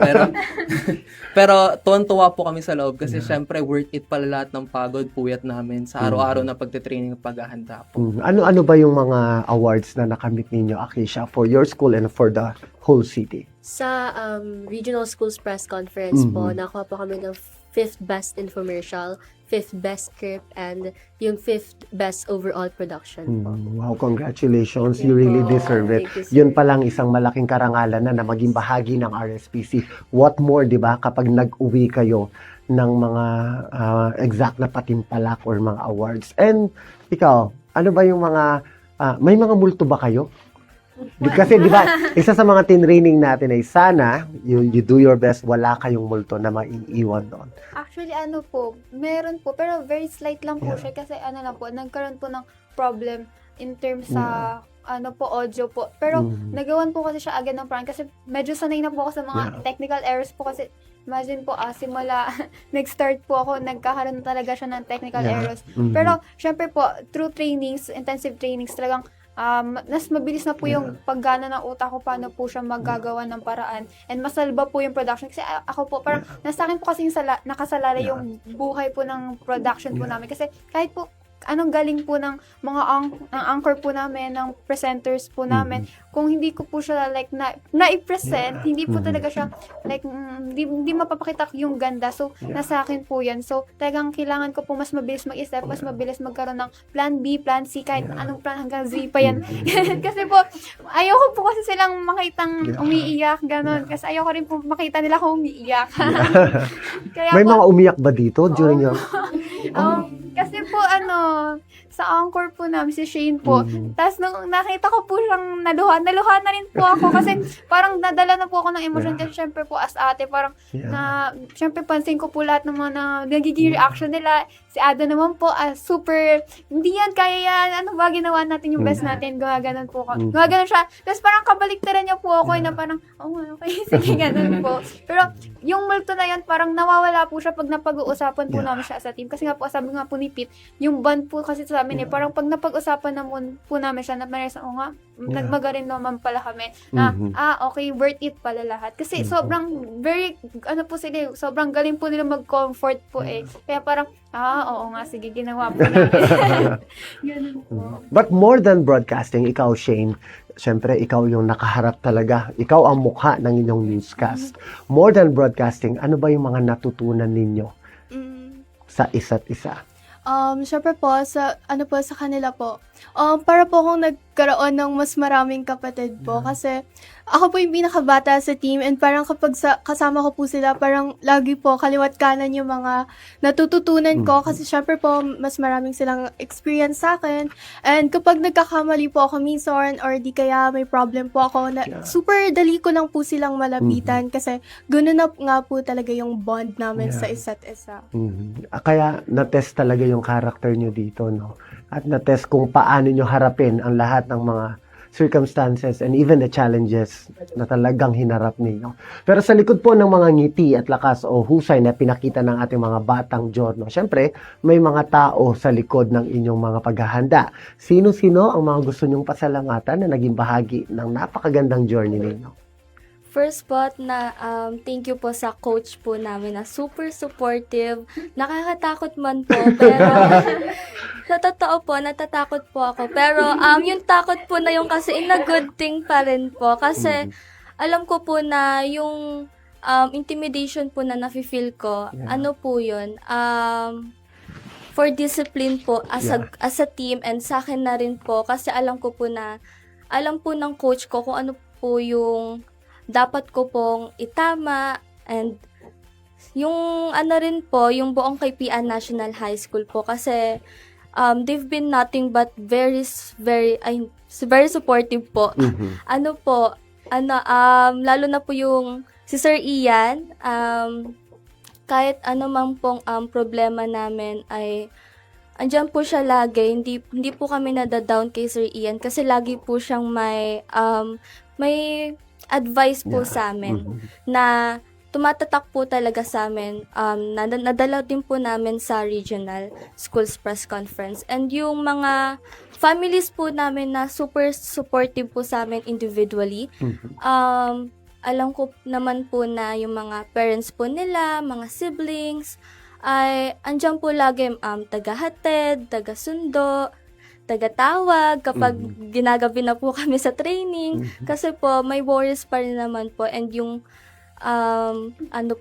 Pero tuwan-tuwa po kami sa loob kasi syempre worth it pala lahat ng pagod, puyat namin sa araw-araw na pagtitraining at paghahanda po. Ano ba yung mga awards na nakamit ninyo, Akisha, for your school and for the whole city? Sa Regional Schools Press Conference po, nakuha po kami ng 5th Best Infomercial, 5th Best Script, and yung 5th Best Overall Production po. Wow, congratulations. You really deserve it. Yun palang isang malaking karangalan na maging bahagi ng RSPC. What more, di ba, kapag nag-uwi kayo ng mga exact na patimpalak or mga awards. And ikaw, ano ba yung mga, may mga multo ba kayo? Kasi di ba, isa sa mga tinraining natin ay sana you do your best, wala kayong multo na maiiwan doon. Actually, meron po, pero very slight lang po siya kasi nagkaroon po ng problem in terms sa audio po. Pero nagawan po kasi siya agad ng prank kasi medyo sanay na po ako sa mga technical errors po kasi imagine po, simula nag-start po ako, nagkakaroon talaga siya ng technical errors. Pero syempre po, through trainings, intensive trainings, talagang mas mabilis na po yung paggana ng utak ko paano po siya magagawa ng paraan and masalba po yung production kasi ako po parang nasa akin po kasi yung nakasalalay yung buhay po ng production po namin kasi kahit po anong galing po ng mga anchor po namin, ng presenters po namin. Kung hindi ko po siya like na-present, hindi po talaga siya like hindi mapapakita yung ganda. So nasa akin po yan. So talagang kailangan ko po mas mabilis mag-isip, mas mabilis magkaroon ng plan B, plan C, kahit anong plan hanggang Z pa yan. Kasi po ayoko po kasi silang makitang umiiyak ganon, kasi ayoko rin po makita nila kung umiiyak. Kaya May po, mga umiyak ba dito during your... kasi po sa anchor po namin si Shane po. Tapos nung nakita ko po siyang naluha na rin po ako kasi parang nadala na po ako ng emosyon kasi syempre po as ate parang syempre pansin ko po lahat ng mga nagiging reaction nila. Si Ada naman po super hindi yan kaya yan, ano ba ginawa natin yung best natin, gumaganon po ako. Gumaganon siya. Tapos parang kabaliktaran niya po ako na parang okay, sige ganun po. Pero yung multo na yan parang nawawala po siya pag napag-uusapan po namin siya sa team kasi nga po sabi nga po ni Pete, yung bond po kasi sa amin parang pag napag-usapan naman po namin siya na parang nagmagarin naman pala kami na okay, worth it pala lahat kasi sobrang very po sila, sobrang galing po nila mag-comfort po kaya parang oo nga, sige, ginawa po namin. Ganun po. But more than broadcasting, ikaw, Shane, syempre, ikaw yung nakaharap talaga. Ikaw ang mukha ng inyong newscast. More than broadcasting, ano ba yung mga natutunan ninyo sa isa't isa? Syempre po, sa kanila po, para po akong nagkaroon ng mas maraming kapatid po kasi ako po yung pinakabata sa team and parang kapag kasama ko po sila, parang lagi po kaliwat kanan yung mga natututunan ko kasi syempre po mas maraming silang experience sa akin and kapag nagkakamali po ako minsan or di kaya may problem po ako, super dali ko lang po silang malapitan kasi ganoon na nga po talaga yung bond namin sa isa't isa. Kaya na-test talaga yung character nyo dito, no? At na-test kung paano nyo harapin ang lahat ng mga circumstances and even the challenges na talagang hinarap ninyo. Pero sa likod po ng mga ngiti at lakas o husay na pinakita ng ating mga batang Giorno, syempre, may mga tao sa likod ng inyong mga paghahanda. Sino-sino ang mga gusto nyong pasalamatan na naging bahagi ng napakagandang journey ninyo? First po thank you po sa coach po namin na super supportive. Nakakatakot man po, pero sa totoo po, natatakot po ako. Pero yung takot po na yung kasi in a good thing pa rin po. Kasi alam ko po na yung intimidation po na nafe-feel ko, ano po yun, for discipline po as a team and sa akin na rin po. Kasi alam po ng coach ko kung ano po yung dapat ko pong itama and yung rin po, yung buong KPN National High School po kasi they've been nothing but very supportive po. Lalo na po yung si Sir Ian, kahit ano mang pong problema namin ay andyan po siya lagi, hindi po kami nadadown kay Sir Ian kasi lagi po siyang may advice po sa amin na tumatatak po talaga sa amin. Nadala din po namin sa regional schools press conference. And yung mga families po namin na super supportive po sa amin individually. Alam ko naman po na yung mga parents po nila, mga siblings, ay andyan po lagi tagahatid, tagasundo, tagatawag kapag ginagabi na po kami sa training kasi po may worries pa rin naman po and yung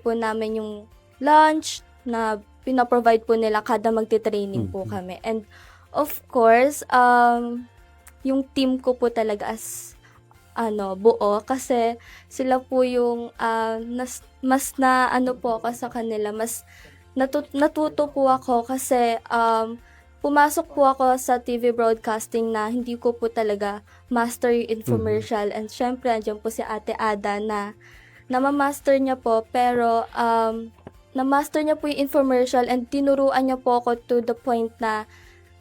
po namin yung lunch na pinaprovide po nila kada magte-training po kami and of course yung team ko po talaga as buo kasi sila po yung mas na po ako sa kanila, mas natuto po ako kasi pumasok po ako sa TV broadcasting na hindi ko po talaga master yung infomercial. And syempre, andyan po si Ate Ada na ma-master niya po. Pero, na-master niya po yung infomercial and tinuruan niya po ako to the point na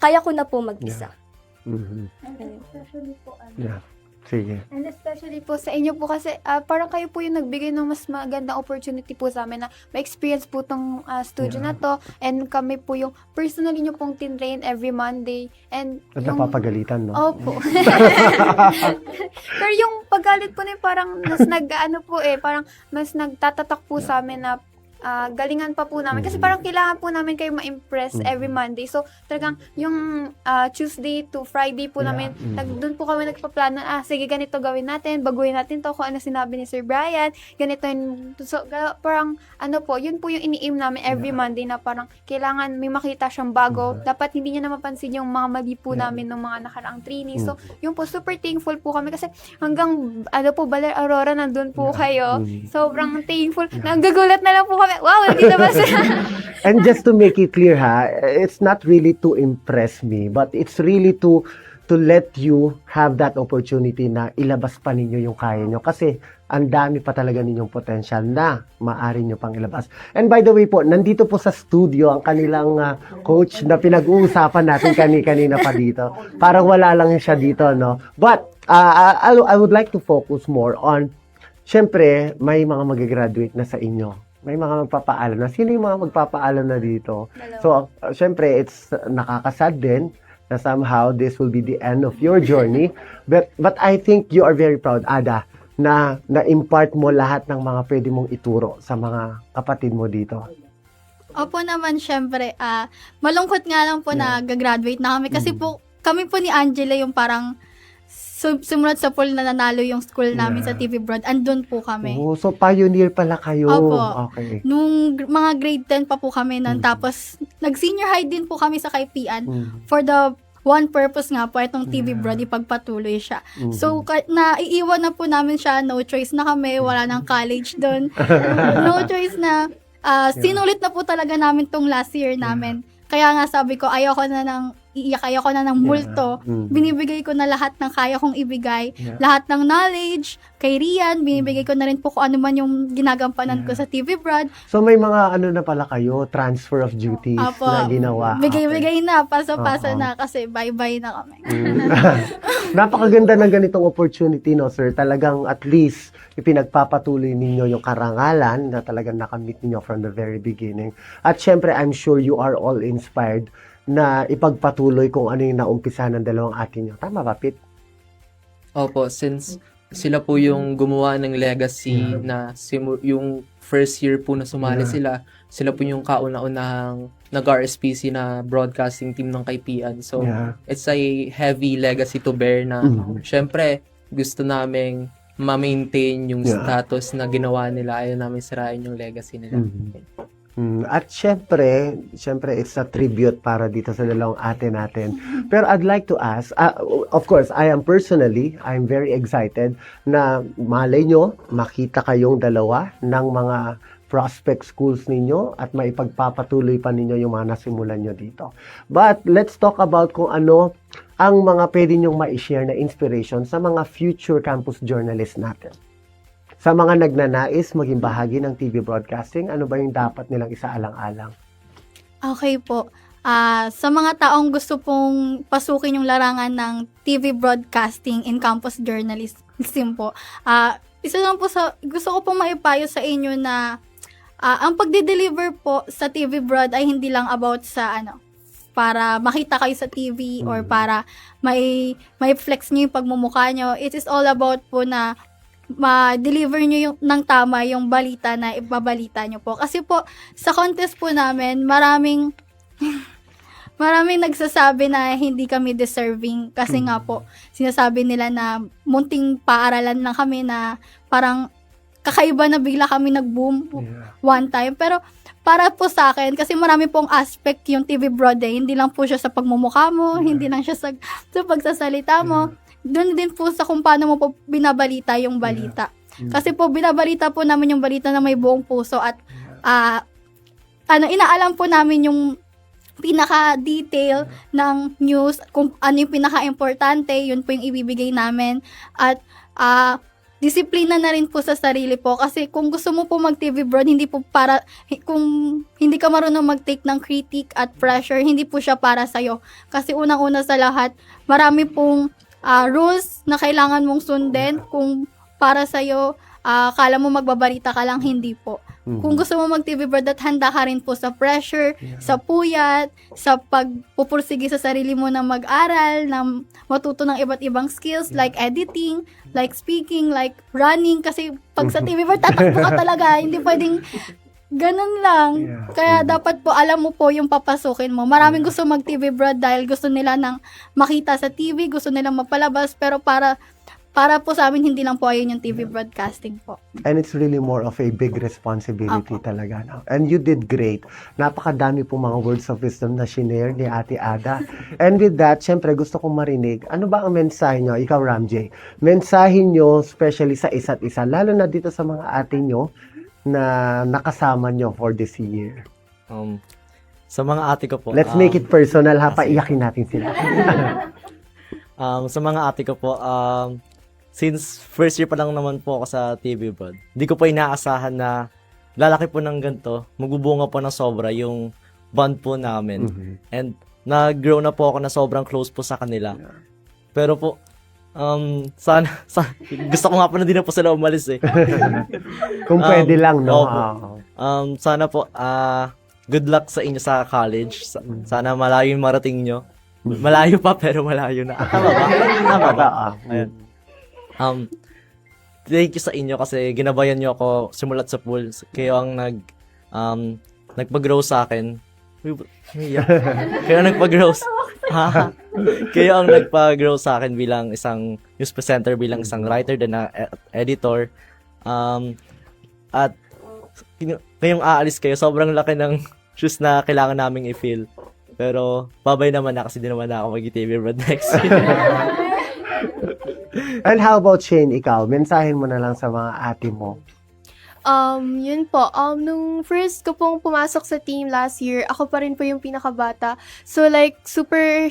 kaya ko na po mag-isa. Especially po, Sige. And especially po sa inyo po kasi parang kayo po yung nagbigay ng mas magandang opportunity po sa amin na ma-experience po tong studio na to and kami po yung personally nyo pong tinrain every Monday and At yung napapagalitan, no? Opo. Pero yung paggalit po na parang mas parang mas nagtatatak po sa amin na galingan pa po namin. Kasi parang kailangan po namin kayo ma-impress every Monday. So, talagang yung Tuesday to Friday po namin, doon po kami nagpaplano, sige, ganito gawin natin, baguhin natin to, kung ano sinabi ni Sir Brian, ganito yun. So, parang, yun po yung ini-aim namin every Monday na parang kailangan may makita siyang bago. Dapat hindi niya na mapansin yung mga mali po namin ng mga nakaraang training. So, yun po, super thankful po kami kasi hanggang, Baler Aurora, nandun po kayo. Sobrang thankful. Nanggagulat na lang po kami. Wow, nandito ba sila? And just to make it clear ha, it's not really to impress me, but it's really to let you have that opportunity na ilabas pa ninyo yung kaya nyo. Kasi ang dami pa talaga ninyong potential na maaari nyo pang ilabas. And by the way po, nandito po sa studio ang kanilang coach na pinag-uusapan natin kanina pa dito. Parang wala lang siya dito, no? But I would like to focus more on, syempre, may mga mag-graduate na sa inyo. May mga magpapaalam na. Sino yung mga magpapaalam na dito? So, syempre, it's nakakasad din na somehow this will be the end of your journey. But I think you are very proud, Ada, na na-impart mo lahat ng mga pwede mong ituro sa mga kapatid mo dito. Opo naman, syempre, malungkot nga lang po na gagraduate na kami. Kasi po, kami po ni Angela yung parang sumunod sa pool na nanalo yung school namin sa TV Broad. Andun po kami. Oh, so pioneer pala kayo. Opo. Okay. Nung mga grade 10 pa po kami nun. Tapos, nag-senior high din po kami sa Kaipian. For the one purpose nga po, itong TV Broad, ipagpatuloy siya. So, naiiwan na po namin siya. No choice na kami. Wala nang college doon. No choice na. Sinulit na po talaga namin tong last year namin. Kaya nga sabi ko, ayoko na ng multo. Binibigay ko na lahat ng kaya kong ibigay. Lahat ng knowledge, kay Rian, binibigay ko na rin po kung ano man yung ginagampanan ko sa TV Broad. So may mga na pala kayo, transfer of duties na ginawa. Bigay-bigay na, paso-paso na kasi bye-bye na kami. Napakaganda ng ganitong opportunity, no, sir? Talagang at least ipinagpapatuloy ninyo yung karangalan na talagang nakamit ninyo from the very beginning. At syempre, I'm sure you are all inspired na ipagpatuloy kung ano yung naumpisa ng dalawang ate nyo. Tama ba, Pete? Opo, since sila po yung gumawa ng legacy na yung first year po na sumali sila po yung kauna-unahang nag-RSPC na broadcasting team ng Kaipian. So, it's a heavy legacy to bear na syempre gusto naming ma-maintain yung status na ginawa nila. Ayaw namin sirain yung legacy nila. At syempre, it's a tribute para dito sa dalawang ate natin. Pero I'd like to ask, of course, I'm very excited na malay nyo, makita kayong dalawa ng mga prospect schools ninyo at maipagpapatuloy pa ninyo yung mga nasimulan nyo dito. But let's talk about kung ano ang mga pwede nyong ma-share na inspiration sa mga future campus journalists natin. Sa mga nagnanais maging bahagi ng TV broadcasting, ano ba yung dapat nilang isaalang-alang? Okay po. Sa mga taong gusto pong pasukin yung larangan ng TV broadcasting in campus journalism po, isa lang po gusto ko pong maipayo sa inyo na ang pagde-deliver po sa TV broad ay hindi lang about sa para makita kayo sa TV or para may flex nyo yung pagmumukha nyo. It is all about po na ma-deliver nyo ng tama yung balita na ibabalita nyo po. Kasi po, sa contest po namin, maraming nagsasabi na hindi kami deserving. Kasi nga po, sinasabi nila na munting paaralan lang kami na parang kakaiba na bigla kami nag-boom one time. Pero para po sa akin, kasi marami pong aspect yung TV Broad hindi lang po siya sa pagmumukha mo, hindi lang siya sa pagsasalita mo. Doon din po sa kung paano mo po binabalita yung balita. Kasi po binabalita po namin yung balita na may buong puso at inaalam po namin yung pinaka-detail ng news, kung ano yung pinaka-importante, yun po yung ibibigay namin. At disiplina na rin po sa sarili po. Kasi kung gusto mo po mag-TV Broad, hindi po para, kung hindi ka marunong mag-take ng critic at pressure, hindi po siya para sa'yo. Kasi unang-una sa lahat, marami pong rules na kailangan mong sundin. Kung para sa'yo, kala mo magbabalita ka lang, hindi po. Kung gusto mo mag-TV Broad at handa ka rin po sa pressure, sa puyat, sa pagpupursige sa sarili mo na mag-aral, na matuto ng iba't ibang skills like editing, like speaking, like running. Kasi pag sa TV Broad, tatakbo ka talaga. Hindi pwedeng Ganun lang. Yeah. Kaya dapat po alam mo po yung papasukin mo. Maraming gusto mag-TV broad dahil gusto nila nang makita sa TV, gusto nilang mapalabas, pero para po sa amin, hindi lang po ayun yung TV broadcasting po. And it's really more of a big responsibility talaga. No? And you did great. Napakadami po mga words of wisdom na shinare ni Ate Ada. And with that, syempre gusto kong marinig, ano ba ang mensahe nyo? Ikaw, Ramjay. Mensahe nyo, especially sa isa't isa, lalo na dito sa mga ate nyo na nakasama nyo for this year. Sa mga ate ko po. Let's make it personal ha, paiyakin natin sila. Sa mga ate ko po, since first year pa lang naman po ako sa TV Broad, di ko po inaasahan na lalaki po ng ganito, magbubunga po ng sobra yung bond po namin. And nag-grow na po ako na sobrang close po sa kanila. Pero po, sana gusto ko nga po na di na po sila umalis eh. Kung pwede lang, no? Sana po, good luck sa inyo sa college. Sana malayo yung marating nyo. Malayo pa pero malayo na. Tama ba? Tama ba? Ayan. Thank you sa inyo kasi ginabayan nyo ako simulat sa pool. Kayo ang nagpag-grow sa akin. Kayo ang nagpag-grow Kayo ang nagpag-grow sa akin bilang isang news presenter, bilang isang writer din na editor. At ngayong aalis kayo, sobrang laki ng shoes na kailangan naming i-fill. Pero babay naman na kasi di naman na ako mag-TV Broad next year. And how about Shane, ikaw? Mensahin mo na lang sa mga ate mo. Yun po. Nung first ko pong pumasok sa team last year, ako pa rin po yung pinakabata. So like, super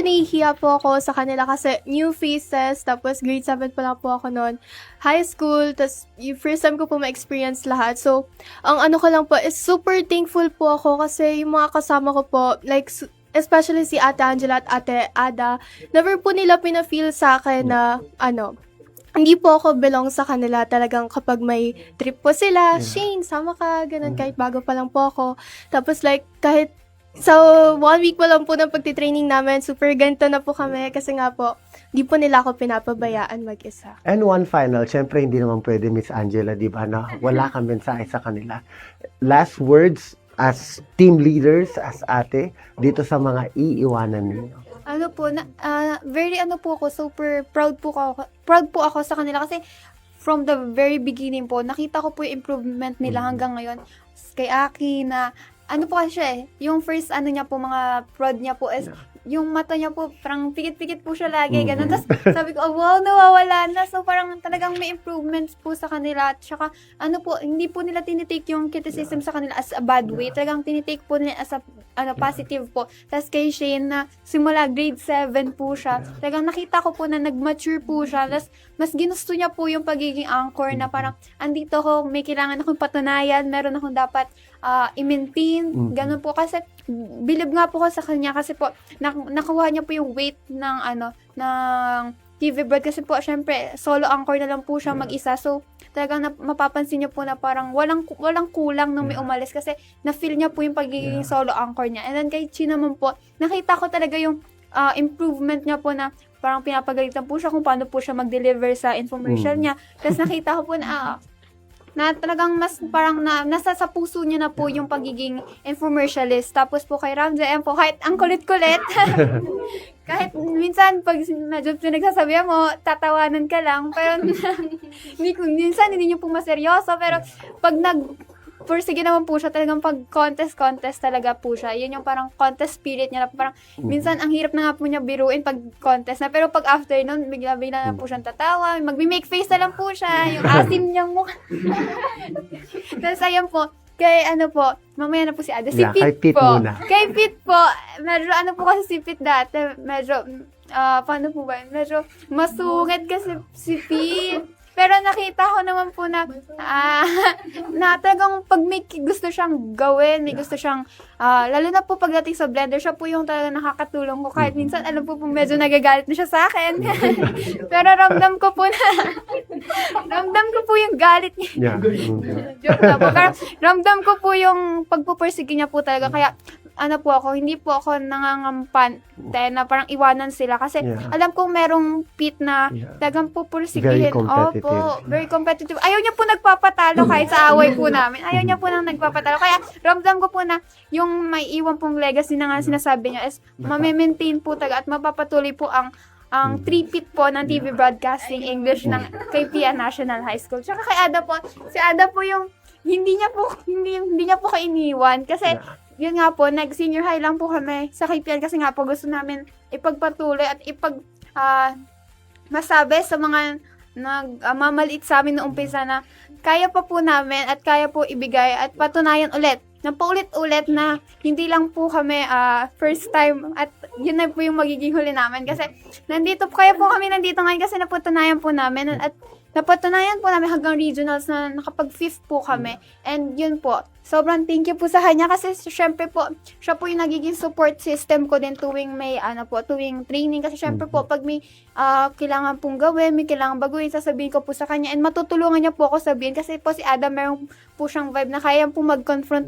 nahihiya po ako sa kanila kasi new faces, tapos grade 7 pa lang po ako noon. High school, tapos yung first time ko po ma-experience lahat. So, ang ano ko lang po is super thankful po ako kasi yung mga kasama ko po, like, especially si Ate Angela at Ate Ada, never po nila pina-feel sa akin na, hindi po ako belong sa kanila. Talagang kapag may trip po sila, Shane, sama ka, ganun, kahit bago pa lang po ako. Tapos like, kahit sa 1 week pa lang po ng pagtitraining namin, super ganito na po kami kasi nga po, hindi po nila ako pinapabayaan mag-isa. And one final, syempre hindi naman pwede, Miss Angela, di ba, na wala kang mensahe sa kanila. Last words, as team leaders, as ate, dito sa mga iiwanan ninyo? Very super proud po ako sa kanila kasi from the very beginning po, nakita ko po yung improvement nila hanggang ngayon. Kay Aki na, yung first niya po, mga prod niya po is, yung mata niya po, parang pikit-pikit po siya lagi, ganun. Tapos sabi ko, wow, nawawala na. So parang talagang may improvements po sa kanila. At saka, hindi po nila tinitake yung criticism sa kanila as a bad way. Talagang tinitake po nila as a positive po. Tapos kay Shane na simula grade 7 po siya. Talagang nakita ko po na nag-mature po siya. Tapos mas ginusto niya po yung pagiging anchor na parang, andito ko, may kailangan akong patunayan, meron akong dapat i-maintain, ganun po. Kasi, believe nga po ko sa kanya kasi po, nakuha niya po yung weight ng TV Broad kasi po, syempre, solo anchor na lang po siya mag-isa. So, talagang mapapansin niyo po na parang walang kulang nung may umalis kasi na-feel niya po yung pagiging solo anchor niya. And then, kay Chi naman po, nakita ko talaga yung improvement niya po na parang pinapagalitan po siya kung paano po siya mag-deliver sa infomercial niya. Tapos nakita ko po na talagang mas parang nasa sa puso niya na po yung pagiging infomercialist. Tapos po kay Ramjay po, kahit ang kulit-kulit, kahit minsan pag medyo pinagsasabihan mo, tatawanan ka lang, pero minsan hindi niyo po maseryoso, pero pag pursige naman po siya, talagang pag contest talaga po siya. Yun yung parang contest spirit niya na parang minsan ang hirap na nga po niya biruin pag contest na, pero pag after nun, bigla-bigla na po siyang tatawa, magme-make face na lang po siya, yung asim niyang mukha. Tapos ayan po, kay mamaya na po si Ada. Si Pete po. Kay Pete po, medyo po kasi si Pete dati, medyo, paano po ba, medyo masungit kasi si Pete. Pero nakita ko naman po na talagang pag may gusto siyang gawin, may gusto siyang, lalo na po pagdating sa blender, siya po yung talagang nakakatulong ko. Kahit minsan, medyo nagagalit na siya sa akin. Pero ramdam ko po yung galit niya. Joke na po. Pero ramdam ko po yung pagpupursige niya po talaga. Kaya, ano po ako, hindi po ako nangangampan na parang iwanan sila kasi alam kong merong pit na talagang pupursigihin. Very competitive. Opo, very competitive. Ayaw niya po nagpapatalo kahit sa away po namin. Ayaw niya po nang nagpapatalo. Kaya ramdam ko po na yung may iwan pong legacy na nga sinasabi niya is mamimaintain po taga at mapapatuloy po ang three-peat po ng TV Broadcasting English ng KPN National High School. Tsaka kay Ada po, si Ada po yung hindi niya po kainiwan kasi yun nga po, nag-senior high lang po kami sa KPN kasi nga po gusto namin ipagpatuloy at masabi sa mga nagmamaliit sa amin noong umpisa na kaya pa po namin at kaya po ibigay at patunayan ulit na paulit-ulit na hindi lang po kami first time at yun na po yung magiging huli namin kasi nandito kami nandito ngayon kasi napatunayan po namin at napatunayan po namin hanggang regionals na nakapag-fifth po kami. And yun po, sobrang thank you po sa kanya kasi syempre po, siya po yung nagiging support system ko din tuwing may tuwing training kasi syempre po pag may kailangan pong gawin, may kailangan baguhin, sasabihin ko po sa kanya and matutulungan niya po ako sabihin kasi po si Adam meron po siyang vibe na kaya po mag-confront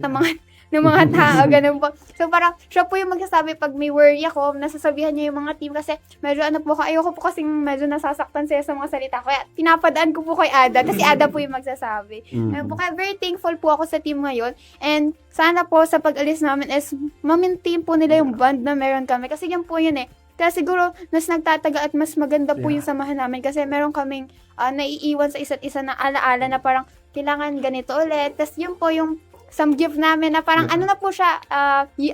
ng mga tao, ganun po. So parang siya po yung magsasabi pag may worry ako, nasasabihan niya yung mga team kasi medyo ayoko po kasing medyo nasasaktan siya sa mga salita. Kaya pinapadaan ko po kay Ada kasi Ada po yung magsasabi. Ayun po, kaya very thankful po ako sa team ngayon and sana po sa pag-alis namin is ma-maintain po nila yung bond na meron kami kasi yan po yun eh. Kaya siguro mas nagtataga at mas maganda po yung samahan namin kasi meron kaming naiiwan sa isa't isa na alaala na parang kailangan ganito ulit. Tapos yun po yung some gift namin na parang ano na po siya,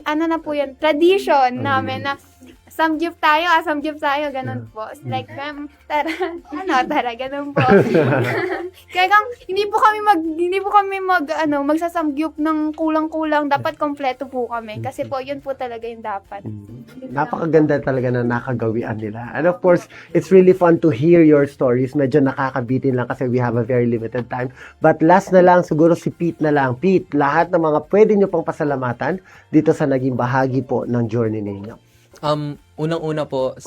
ano na po yun, tradition namin na some gift tayo, ganun po. Like, tara, ganun po. Kaya kang, hindi po kami magsasamgyup ng kulang-kulang, dapat kompleto po kami. Kasi po, yun po talaga yung dapat. Napakaganda talaga na nakagawian nila. And of course, it's really fun to hear your stories. Medyo nakakabitin lang kasi we have a very limited time. But last na lang, siguro si Pete na lang. Pete, lahat ng mga pwede nyo pang pasalamatan dito sa naging bahagi po ng journey ninyo. Unang-una po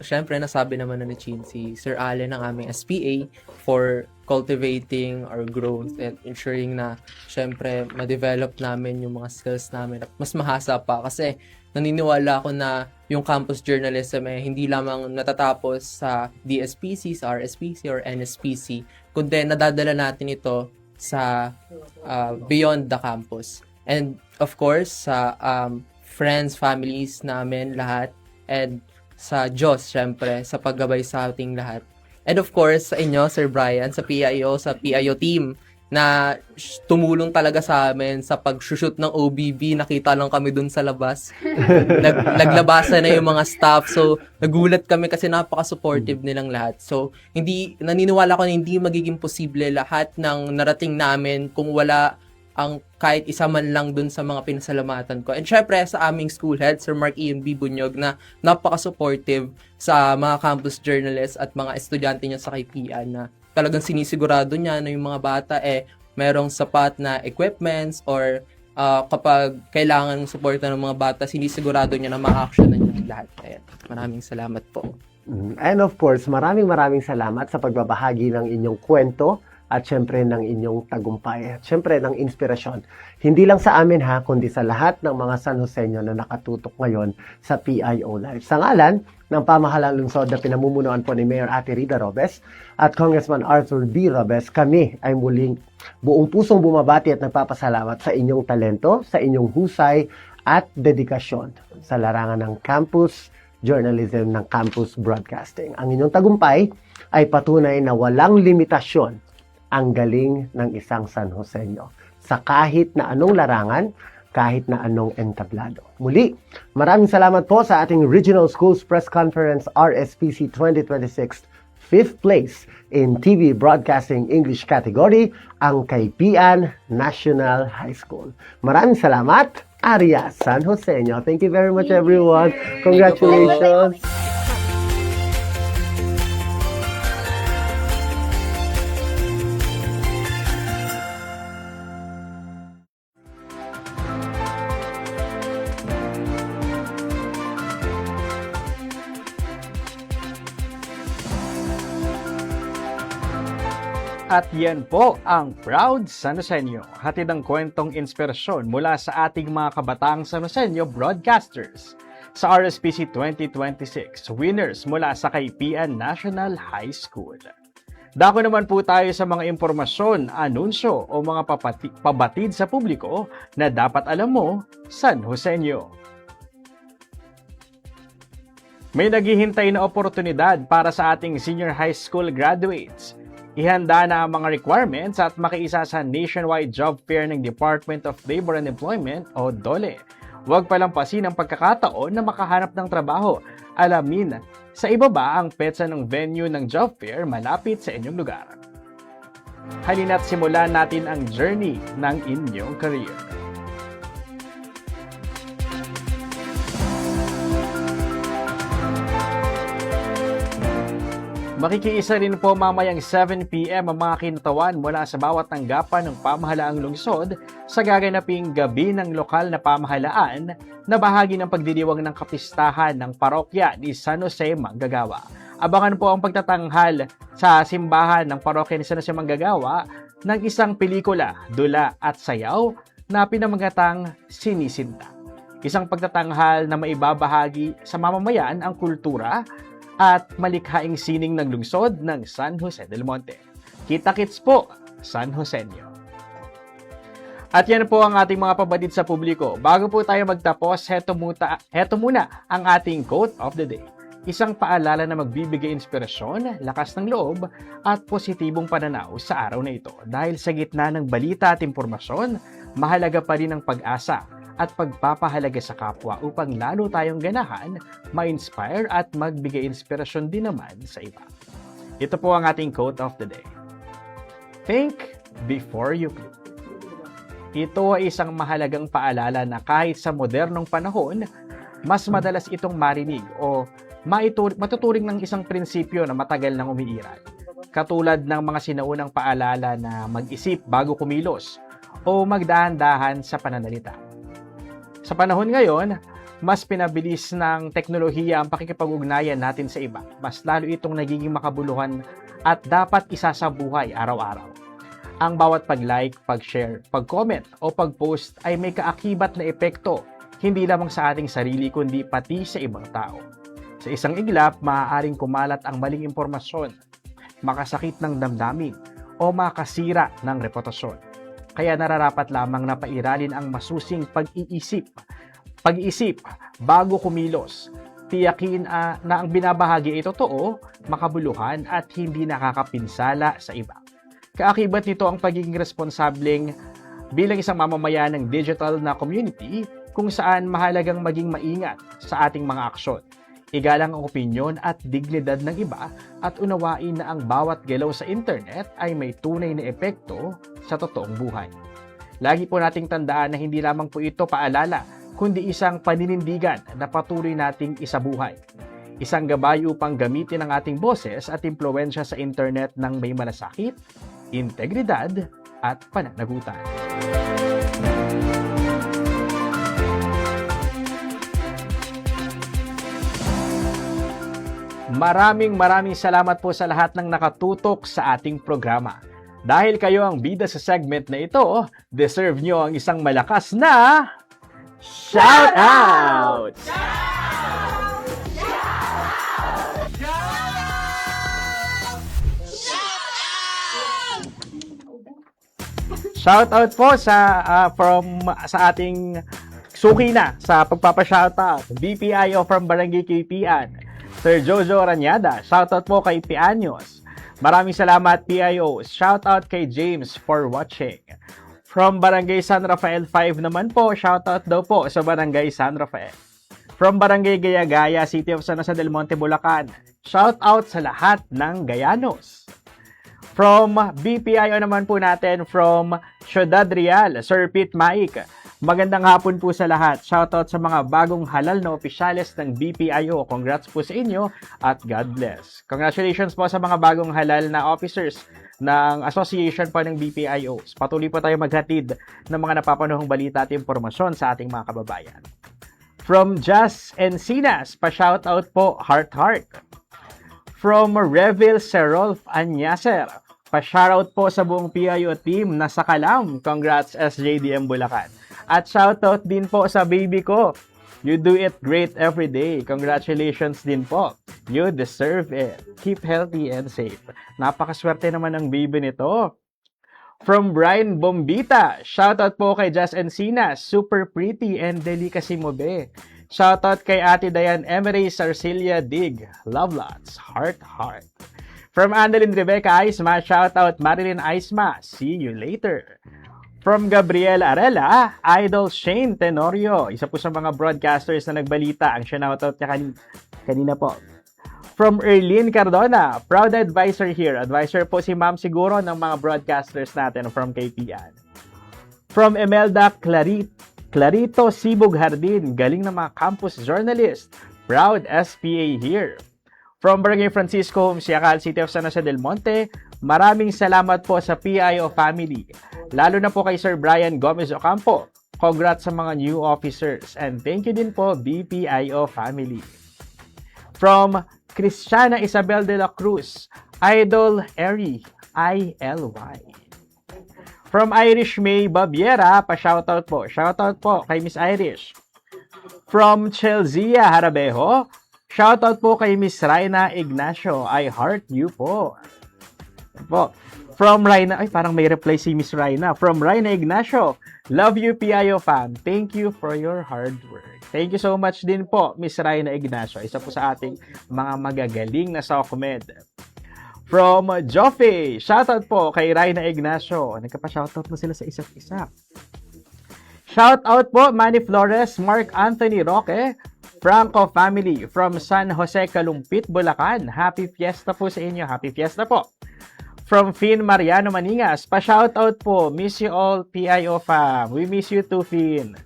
syempre nasabi naman na ni Chin, si Sir Allen ng aming SPA for cultivating our growth and ensuring na syempre ma-develop namin yung mga skills namin at mas mahasa pa kasi naniniwala ako na yung campus journalism hindi lamang natatapos sa DSPC, sa RSPC or NSPC, kundi nadadala natin ito sa beyond the campus. And of course, sa friends, families namin lahat, and sa Diyos, syempre, sa paggabay sa ating lahat. And of course, sa inyo, Sir Brian, sa PIO team, na tumulong talaga sa amin sa pag-shoot ng OBB. Nakita lang kami dun sa labas. Naglabasan na yung mga staff. So, nagulat kami kasi napaka-supportive nilang lahat. So, naniniwala ko na hindi magiging posible lahat ng narating namin kung wala ang kahit isa man lang dun sa mga pinasalamatan ko. And syempre, sa aming school head, Sir Mark Ian B. Bunyog, na napaka-supportive sa mga campus journalists at mga estudyante niya sa KPN na talagang sinisigurado niya na yung mga bata merong sapat na equipments or kapag kailangan ng suporta ng mga bata, sinisigurado niya na ma-action na niya lahat. Ayan. Maraming salamat po. And of course, maraming salamat sa pagbabahagi ng inyong kwento at syempre ng inyong tagumpay at syempre ng inspirasyon. Hindi lang sa amin kundi sa lahat ng mga San Joseño na nakatutok ngayon sa PIO Live. Sa ngalan ng pamahalang lungsod na pinamumunuan po ni Mayor Ate Rida Robes at Congressman Arthur B. Robes, kami ay muling buong pusong bumabati at nagpapasalamat sa inyong talento, sa inyong husay at dedikasyon sa larangan ng campus journalism ng campus broadcasting. Ang inyong tagumpay ay patunay na walang limitasyon ang galing ng isang San Joseño sa kahit na anong larangan, kahit na anong entablado. Muli, maraming salamat po sa ating Regional Schools Press Conference RSPC 2026 5th place in TV Broadcasting English category, ang KPN National High School. Maraming salamat, Aria San Joseño. Thank you very much, everyone. Congratulations. At yan po ang Proud San Joseño. Hatid ang kwentong inspirasyon mula sa ating mga kabataang San Joseño broadcasters sa RSPC 2026 winners mula sa Kaipian National High School. Dako naman po tayo sa mga impormasyon, anunsyo o mga pabatid sa publiko na dapat alam mo, San Joseño. May naghihintay na oportunidad para sa ating senior high school graduates. Ihanda na ang mga requirements at makiisa sa nationwide job fair ng Department of Labor and Employment o DOLE. Huwag palampasin ang pagkakataon na makahanap ng trabaho. Alamin sa ibaba ang petsa ng venue ng job fair malapit sa inyong lugar. Halina't simulan natin ang journey ng inyong career. Makikiisa rin po mamayang 7 p.m. ang mga kinutawan mula sa bawat tanggapan ng pamahalaang lungsod sa gaganaping Gabi ng Lokal na Pamahalaan na bahagi ng pagdiriwang ng kapistahan ng parokya ni San Jose Manggagawa. Abangan po ang pagtatanghal sa simbahan ng parokya ni San Jose Manggagawa ng isang pelikula, dula at sayaw na pinamagatang Sinisinta. Isang pagtatanghal na maibabahagi sa mamamayan ang kultura at malikhaing sining ng lungsod ng San Jose del Monte. Kita-kits po, San Joseño. At yan po ang ating mga pabatid sa publiko. Bago po tayo magtapos, heto muna ang ating quote of the day. Isang paalala na magbibigay inspirasyon, lakas ng loob, at positibong pananaw sa araw na ito. Dahil sa gitna ng balita at impormasyon, mahalaga pa rin ang pag-asa at pagpapahalaga sa kapwa upang lalo tayong ganahan, ma-inspire at magbigay inspirasyon din naman sa iba. Ito po ang ating quote of the day. Think before you click. Ito ay isang mahalagang paalala na kahit sa modernong panahon, mas madalas itong marinig o matuturing ng isang prinsipyo na matagal nang umiiral. Katulad ng mga sinaunang paalala na mag-isip bago kumilos o magdahan-dahan sa pananalita. Sa panahon ngayon, mas pinabilis ng teknolohiya ang pakikipag-ugnayan natin sa iba. Mas lalo itong nagiging makabuluhan at dapat isasabuhay araw-araw. Ang bawat pag-like, pag-share, pag-comment o pag-post ay may kaakibat na epekto, hindi lamang sa ating sarili kundi pati sa ibang tao. Sa isang iglap, maaaring kumalat ang maling impormasyon, makasakit ng damdamin o makasira ng reputasyon. Kaya nararapat lamang na pairalin ang masusing pag-iisip bago kumilos. Tiyakin na ang binabahagi ay totoo, makabuluhan at hindi nakakapinsala sa iba. Kaakibat nito ang pagiging responsableng bilang isang mamamayan ng digital na community kung saan mahalagang maging maingat sa ating mga aksyon. Igalang ang opinyon at dignidad ng iba at unawain na ang bawat galaw sa internet ay may tunay na epekto sa totoong buhay. Lagi po nating tandaan na hindi lamang po ito paalala, kundi isang paninindigan na patuloy nating isabuhay. Isang gabay upang gamitin ang ating boses at impluwensya sa internet ng may malasakit, integridad at pananagutan. Maraming salamat po sa lahat ng nakatutok sa ating programa. Dahil kayo ang bida sa segment na ito, deserve nyo ang isang malakas na shout out! Shout out po sa ating suki na sa pagpapa-shoutout, BPIO from Barangay Kaipian, Sir Jojo Ranyada. Shoutout po kay Pianyos. Maraming salamat, PIO. Shoutout kay James for watching. From Barangay San Rafael 5 naman po, shoutout daw po sa Barangay San Rafael. From Barangay Gaya-Gaya, City of San Jose del Monte, Bulacan, shoutout sa lahat ng Gayanos. From BPIO naman po natin, from Ciudad Real, Sir Pete Maik. Magandang hapon po sa lahat. Shoutout sa mga bagong halal na opisyales ng BPIO. Congrats po sa inyo at God bless. Congratulations po sa mga bagong halal na officers ng association po ng BPIO. Patuloy po tayo maghatid ng mga napapanahong balita at impormasyon sa ating mga kababayan. From Jazz Encinas, pa-shoutout po, heart. From Reville Serolf Anyaser, Pa-shoutout po sa buong PIO team na sa Kalam. Congrats SJDM Bulacan. At shoutout din po sa baby ko. You do it great every day. Congratulations din po. You deserve it. Keep healthy and safe. Napakaswerte naman ng baby nito. From Brian Bombita, shoutout po kay Jazz Encina, super pretty and delicacy mo be. Shoutout kay Ate Dayan Emery Sarcilia Dig, love lots, heart heart. From Annalyn Rebecca Aisma, shoutout Marilyn Aisma, see you later. From Gabriel Arela, Idol Shane Tenorio, isa po sa mga broadcasters na nagbalita, ang shoutout niya kanina po. From Erlene Cardona, proud advisor here. Advisor po si ma'am siguro ng mga broadcasters natin from KPN. From Emelda Clarito Sibog Hardin, galing ng mga campus journalist. Proud SPA here. From Barangay Francisco, Siacal, City of San Jose del Monte, maraming salamat po sa PIO family. Lalo na po kay Sir Brian Gomez Ocampo. Congrats sa mga new officers. And thank you din po, BPIO family. From Cristiana Isabel de la Cruz, Idol Eri, ILY. From Irish May Babiera, pa-shoutout po. Shoutout po kay Miss Irish. From Chelsea Harabejo, shoutout po kay Miss Raina Ignacio. I heart you po. From Raina, ay parang may reply si Miss Raina. From Raina Ignacio, love you PIO fam. Thank you for your hard work. Thank you so much din po, Miss Raina Ignacio. Isa po sa ating mga magagaling na Socmed. From Joffe, shoutout po kay Raina Ignacio. Nagkapa-shoutout na sila sa isa't isa. Shoutout po, Manny Flores, Mark Anthony Roque, Franco family from San Jose, Kalumpit, Bulacan. Happy Fiesta po sa inyo. Happy Fiesta po. From Finn Mariano Maningas, pa-shoutout po. Miss you all, PIO fam. We miss you too, Finn.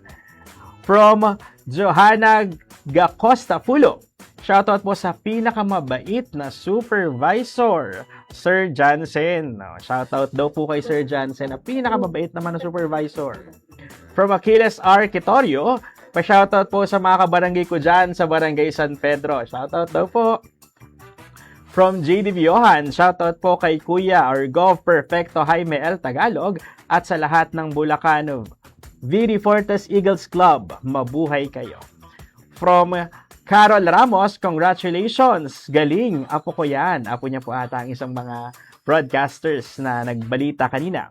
From Johanna Gacosta Fulo, shoutout po sa pinakamabait na supervisor, Sir Jansen. Shoutout daw po kay Sir Jansen na pinakamabait naman na supervisor. From Achilles R. Quitorio, pa-shoutout po sa mga kabarangay ko dyan sa Barangay San Pedro. Shoutout daw po. From JD Johan, shoutout po kay Kuya or Gov Perfecto Jaime L. Tagalog at sa lahat ng Bulacan Viri Fortes Eagles Club. Mabuhay kayo. From Carol Ramos, congratulations. Galing. Apo ko yan. Apo niya po ata ang isang mga broadcasters na nagbalita kanina.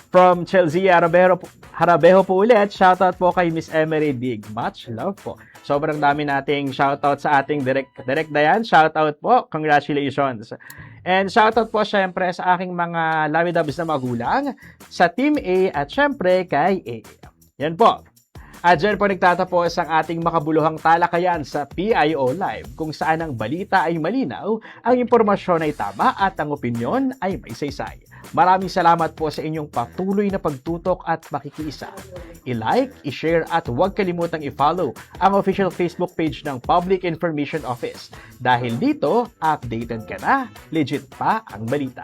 From Chelsea Harabejo po ulit, shoutout po kay Miss Emery Dig. Much love po. Sobrang dami nating shoutout sa ating Direct Dayan. Shoutout po. Congratulations. And shoutout po syempre sa aking mga lamidabs na magulang, sa Team A at syempre kay A. Yan po. At dyan po nagtatapos ang ating makabuluhang talakayan sa PIO Live, kung saan ang balita ay malinaw, ang impormasyon ay tama at ang opinyon ay may saysay. Maraming salamat po sa inyong patuloy na pagtutok at makikiisa. I-like, i-share at huwag kalimutang i-follow ang official Facebook page ng Public Information Office. Dahil dito, updated ka na, legit pa ang balita.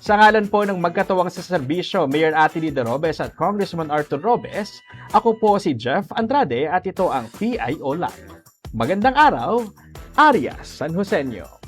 Sa ngalan po ng magkatuwang sa serbisyo, Mayor Atty. De Robes at Congressman Arthur Robes, ako po si Jeff Andrade at ito ang PIO Live. Magandang araw, Arias San Joseño.